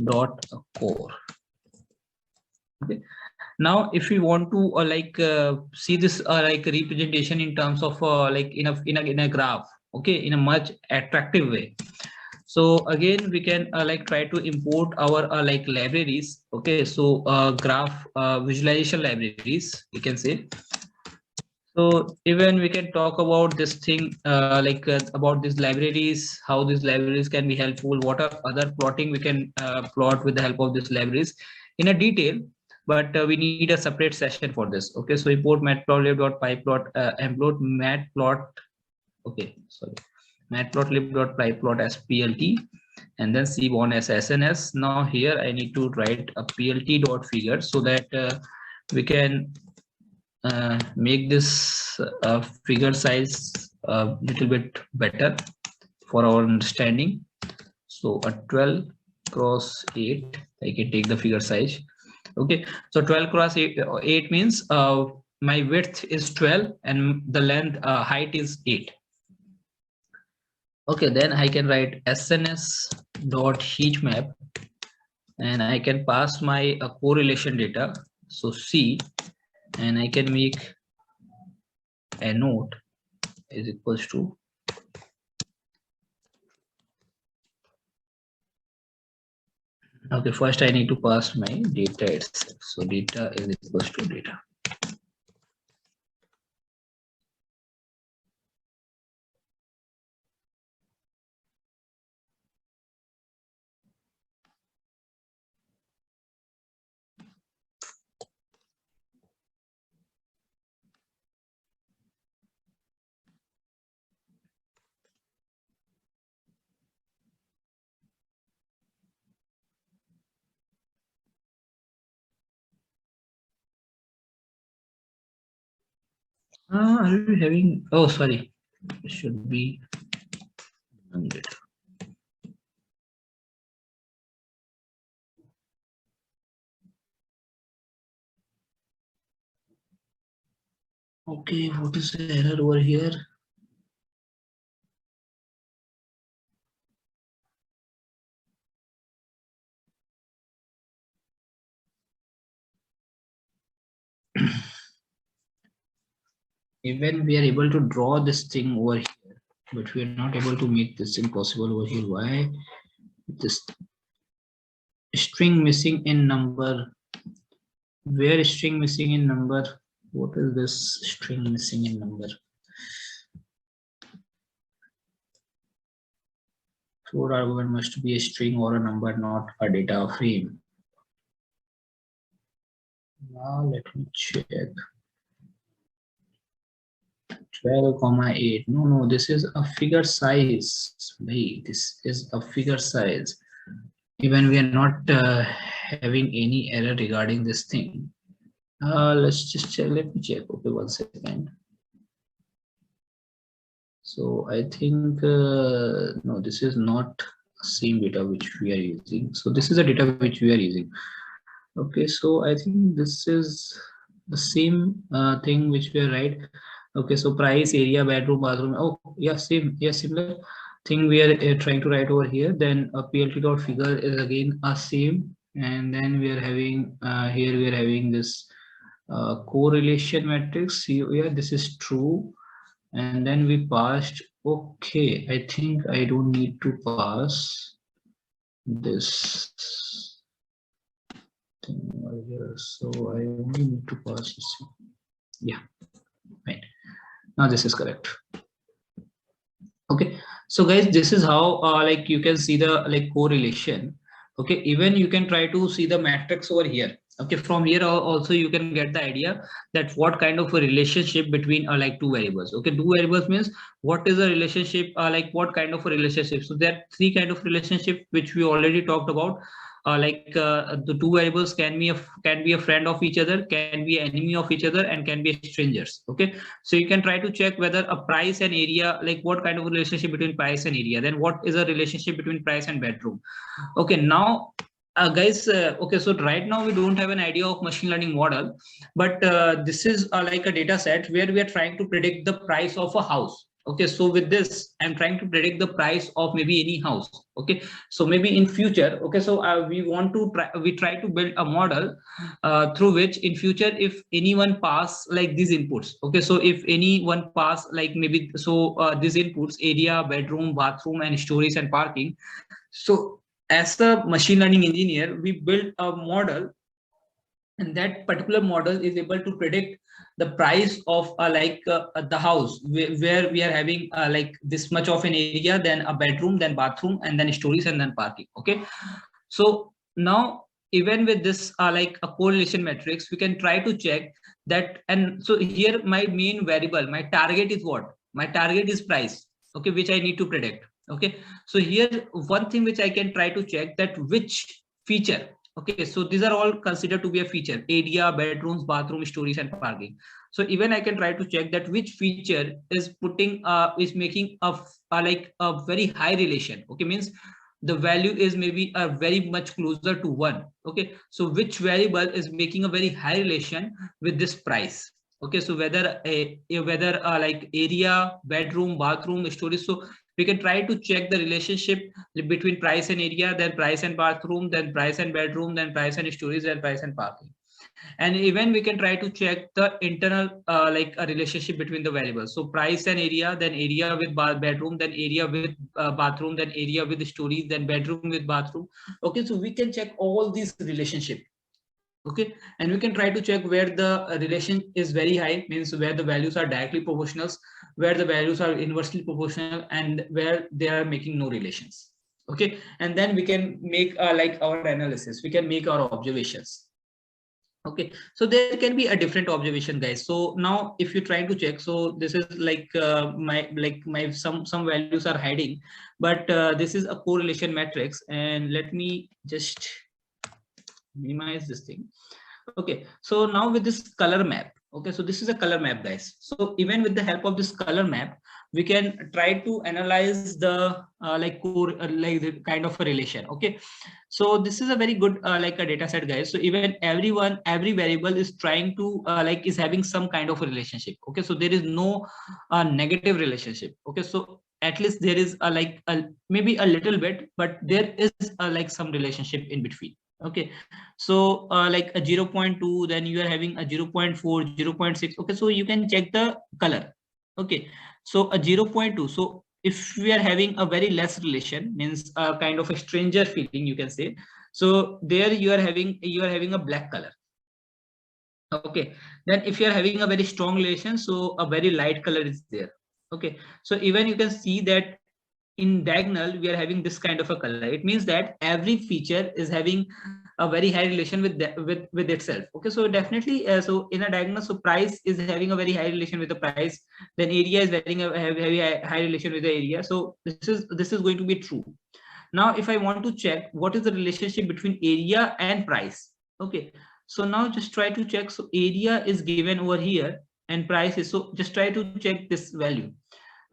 dot core. Okay. Now, if we want to see this like representation in terms of like in a graph, okay, in a much attractive way. So again, we can like try to import our like libraries. Okay, so graph visualization libraries, we can say. So even we can talk about this thing about these libraries, how these libraries can be helpful, what are other plotting we can plot with the help of these libraries in a detail, but we need a separate session for this. Okay, so import matplotlib.pyplot import matplot, okay, sorry, matplotlib.pyplot as plt, and then cbon as sns. Now here I need to write a plt.figure so that we can make this figure size a little bit better for our understanding. So a 12 cross 8, I can take the figure size. Okay, so 12 cross 8 means my width is 12 and the length height is 8. Okay, then I can write sns dot heatmap, and I can pass my correlation data. So C, and I can make a note is equals to okay, first I need to pass my data itself. So data is equals to data. Are we having, oh sorry, it should be 100. Okay, what is the error over here? Even we are able to draw this thing over here, but we are not able to make this thing possible over here. Why? This string missing in number. Where is string missing in number? What is this string missing in number? Float argument must be a string or a number, not a data frame. Now let me check. 12,8. No, this is a figure size. Wait, this is a figure size. Even we are not having any error regarding this thing. Let's just check. Let me check. Okay, 1 second. So I think no, this is not same data which we are using. So this is a data which we are using. Okay, so I think this is the same thing which we are right. Okay, so price, area, bedroom, bathroom. Oh yeah, same. Yeah, similar thing we are trying to write over here. Then a plt.figure is again a same, and then we are having here we are having this correlation matrix. See, yeah, this is true, and then we passed. Okay, I think I don't need to pass this thing over here, so I only need to pass this. Yeah, right. Now this is correct. Okay, so guys, this is how like you can see the like correlation. Okay, even you can try to see the matrix over here. Okay, from here also you can get the idea that what kind of a relationship between like two variables. Okay, two variables means what is a relationship, like what kind of a relationship. So there are three kind of relationship which we already talked about. The two variables can be a friend of each other, can be enemy of each other, and can be strangers. Okay, so you can try to check whether a price and area, like what kind of relationship between price and area, then what is a relationship between price and bedroom. Okay, now guys, okay, so right now we don't have an idea of machine learning model, but this is like a data set where we are trying to predict the price of a house. Okay, so with this I'm trying to predict the price of maybe any house. Okay, so maybe in future, okay, so we try to build a model through which in future if anyone pass like these inputs. Okay, so if anyone pass like maybe so these inputs, area, bedroom, bathroom, and stories and parking. So as a machine learning engineer, we build a model, and that particular model is able to predict the price of the house where we are having like this much of an area, then a bedroom, then bathroom, and then stories, and then parking. Okay, so now even with this like a correlation matrix, we can try to check that. And so here my main variable, my target is what? My target is price. Okay, which I need to predict. Okay, so here one thing which I can try to check that which feature. Okay, so these are all considered to be a feature: area, bedrooms, bathroom, stories, and parking. So even I can try to check that which feature is making like a very high relation. Okay, means the value is maybe very much closer to 1. Okay, so which variable is making a very high relation with this price. Okay, so whether like area, bedroom, bathroom, storage. So we can try to check the relationship between price and area, then price and bathroom, then price and bedroom, then price and storage, then price and parking. And even we can try to check the internal like a relationship between the variables. So price and area, then area with bedroom, then area with bathroom, then area with stories, then bedroom with bathroom. Okay, so we can check all these relationship. Okay, and we can try to check where the relation is very high, means where the values are directly proportional, where the values are inversely proportional, and where they are making no relations. Okay, and then we can make like our analysis, we can make our observations. Okay, so there can be a different observation, guys. So now if you're trying to check, so this is like my some values are hiding, but this is a correlation matrix, and let me just minimize this thing. Okay, so now with this color map. Okay, so this is a color map, guys. So even with the help of this color map, we can try to analyze the like the kind of a relation. Okay, so this is a very good like a data set, guys. So even every variable is trying to like is having some kind of a relationship. Okay, so there is no negative relationship. Okay, so at least there is maybe a little bit, but there is like some relationship in between. Okay, so like a 0.2, then you are having a 0.4, 0.6. Okay, so you can check the color. Okay, so a 0.2. So if we are having a very less relation, means a kind of a stranger feeling, you can say. So there you are having a black color. Okay, then if you are having a very strong relation, so a very light color is there. Okay, so even you can see that in diagonal we are having this kind of a color. It means that every feature is having a very high relation with itself. Okay, so definitely so in a diagonal, so price is having a very high relation with the price, then area is having a very high relation with the area. So this is going to be true. Now if I want to check what is the relationship between area and price. Okay, so now just try to check. So area is given over here and price is, so just try to check this value.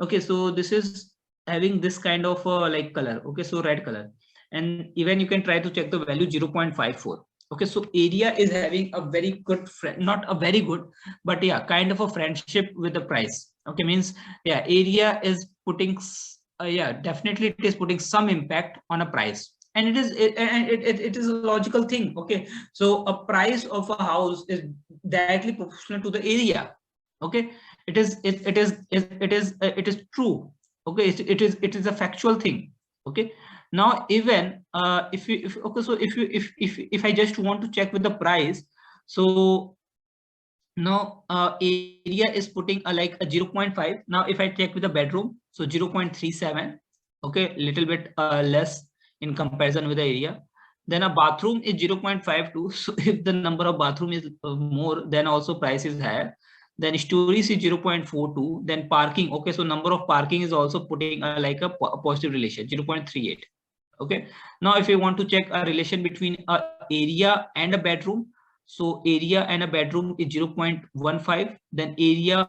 Okay, so this is having this kind of like color. Okay, so red color, and even you can try to check the value 0.54. Okay, so area is having a very good friend, not a very good, but yeah, kind of a friendship with the price. Okay, means yeah, area is putting yeah, definitely it is putting some impact on a price, and it is a logical thing. Okay, so a price of a house is directly proportional to the area. Okay, it is true. Okay, it is a factual thing. Okay, now even okay, so if I just want to check with the price, so now area is putting like a 0.5. Now if I check with the bedroom, so 0.37. Okay, little bit less in comparison with the area. Then a bathroom is 0.52. So if the number of bathroom is more, then also price is higher. Then stories is 0.42. Then parking. Okay, so number of parking is also putting like a positive relation, 0.38. Okay. Now, if you want to check a relation between a area and a bedroom, so area and a bedroom is 0.15. Then area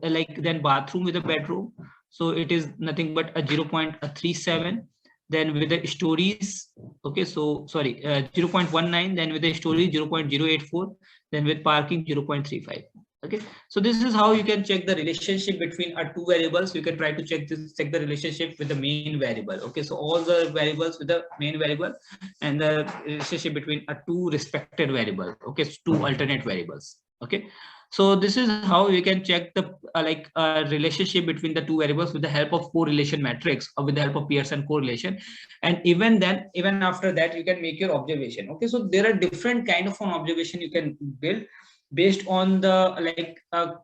like then bathroom with a bedroom, so it is nothing but a 0.37. Then with the stories, okay, so sorry, 0.19. Then with the stories 0.084. Then with parking 0.35. Okay, so this is how you can check the relationship between two variables. You can try to check the relationship with the main variable. Okay, so all the variables with the main variable and the relationship between two respected variable. Okay, so two alternate variables. Okay, so this is how we can check the relationship between the two variables with the help of correlation matrix or with the help of Pearson correlation. And even then, even after that, you can make your observation. Okay, so there are different kind of an observation you can build based on the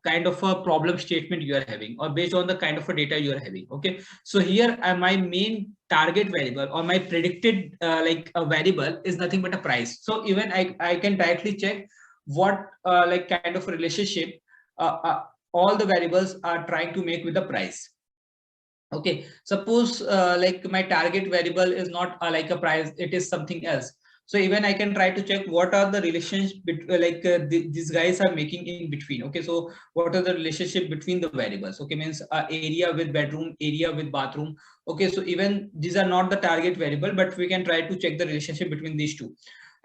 kind of a problem statement you are having, or based on the kind of a data you are having. Okay, so here my main target variable or my predicted a variable is nothing but a price. So even I can directly check what kind of a relationship all the variables are trying to make with the price. Okay, suppose like my target variable is not like a price, it is something else. So even I can try to check what are the relations these guys are making in between. Okay, so what are the relationship between the variables? Okay, means area with bedroom, area with bathroom. Okay, so even these are not the target variable, but we can try to check the relationship between these two.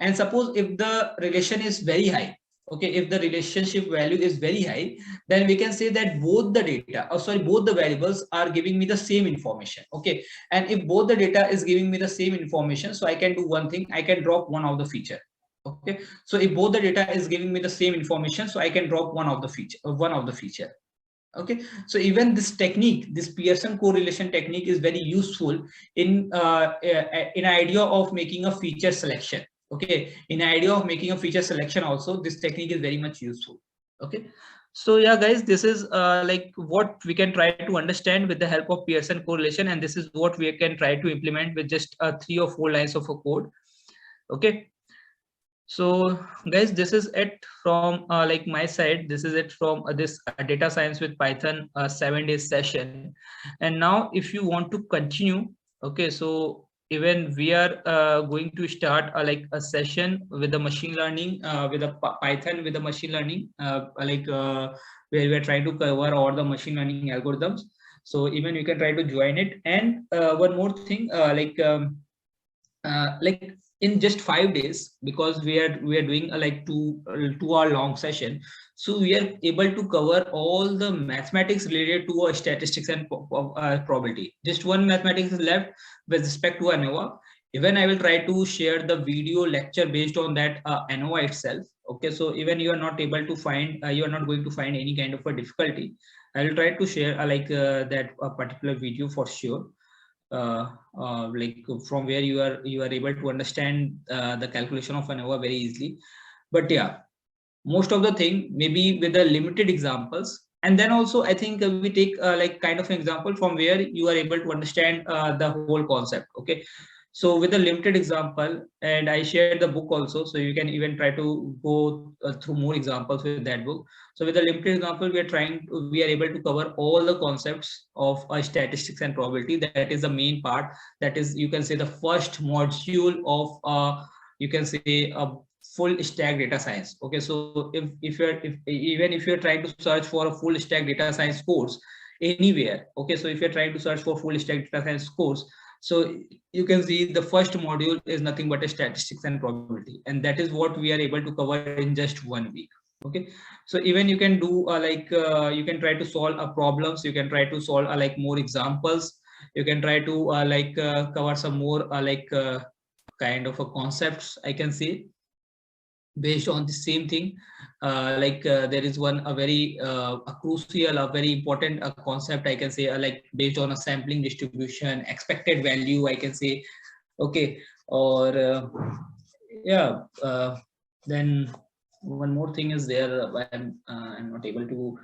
And suppose if the relation is very high, okay, if the relationship value is very high, then we can say that both the data, or sorry, both the variables are giving me the same information. Okay, and if both the data is giving me the same information, so I can do one thing, I can drop one of the feature. Okay, so if both the data is giving me the same information, so I can drop one of the feature. Okay, so even this technique, this Pearson correlation technique, is very useful in idea of making a feature selection. Okay, in idea of making a feature selection also, this technique is very much useful. Okay, so yeah guys, this is like what we can try to understand with the help of Pearson correlation, and this is what we can try to implement with just 3 or 4 lines of a code. Okay, so guys, this is it from like my side. This is it from this data science with Python 7-day session. And now if you want to continue, okay, so even we are going to start like a session with the machine learning with a Python with the machine learning where we are trying to cover all the machine learning algorithms. So even you can try to join it. And one more thing, like in just 5 days, because we are doing a like 2 hour long session, so we are able to cover all the mathematics related to statistics and probability. Just one mathematics is left with respect to ANOVA. Even I will try to share the video lecture based on that ANOVA itself. Okay, so even you are not able to find you are not going to find any kind of a difficulty, I will try to share that particular video for sure. Like from where you are able to understand the calculation of ANOVA very easily. But yeah, most of the thing maybe with the limited examples. And then also I think we take like kind of an example from where you are able to understand the whole concept. Okay, so with a limited example, and I shared the book also, so you can even try to go through more examples with that book. So with a limited example, we are able to cover all the concepts of statistics and probability. That is the main part. That is, you can say, the first module of you can say a full stack data science. Okay, so even if you're trying to search for a full stack data science course anywhere, okay, so if you're trying to search for full stack data science course, so you can see the first module is nothing but a statistics and probability, and that is what we are able to cover in just 1 week. Okay, so even you can do you can try to solve problems, you can try to solve like more examples, you can try to cover some more kind of a concepts, I can say, based on the same thing. There is one a very a crucial, a very important concept, I can say, like based on a sampling distribution, expected value, I can say. Okay, or yeah, then one more thing is there. I'm not able to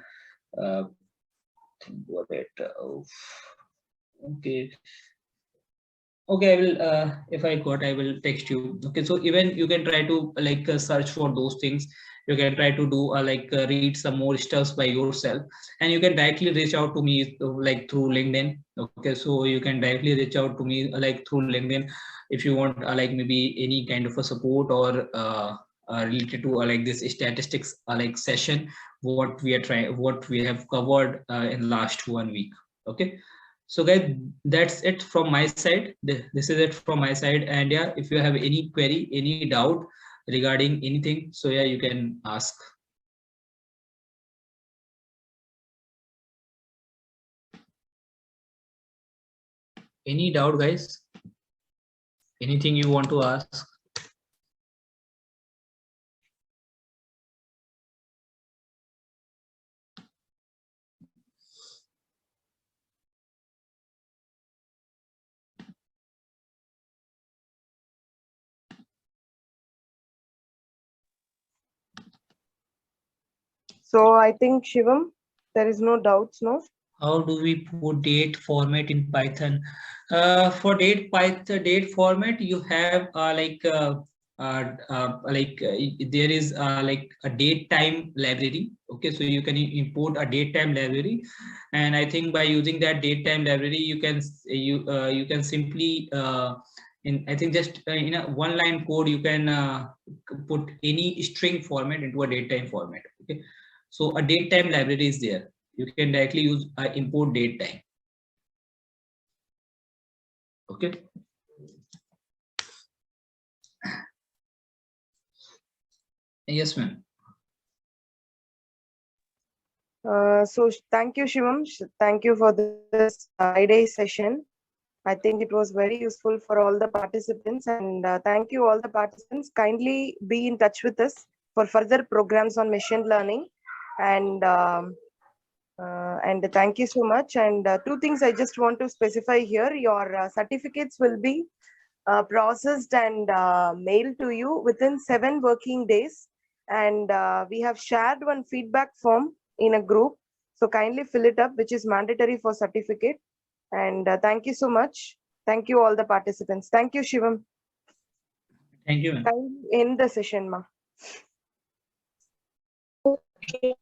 think about it. Okay, Okay, I will, if I got, I will text you. Okay, so even you can try to like search for those things. You can try to do read some more stuffs by yourself, and you can directly reach out to me like through LinkedIn. Okay, so you can directly reach out to me like through LinkedIn if you want like maybe any kind of a support or related to like this statistics like session, what we are trying, what we have covered in last 1 week. Okay. So guys, that's it from my side. This is it from my side. And yeah, if you have any query, any doubt regarding anything, so yeah, you can ask. Any doubt, guys? Anything you want to ask? So I think Shivam, there is no doubts, no? How do we put date format in Python? For date format, you have there is like a date time library. Okay, so you can import a date time library, and I think by using that date time library, you can simply in I think just in a one line code you can put any string format into a date time format. Okay, so a date time library is there. You can directly use import date time. Okay. Yes, ma'am. So thank you, Shivam. Thank you for this Friday session. I think it was very useful for all the participants, and thank you all the participants. Kindly be in touch with us for further programs on machine learning, and thank you so much. And two things I just want to specify here: your certificates will be processed and mailed to you within 7 working days. And we have shared one feedback form in a group. So kindly fill it up, which is mandatory for certificate. And thank you so much. Thank you all the participants. Thank you, Shivam. Thank you, ma'am. Kindly end the session, ma. Okay.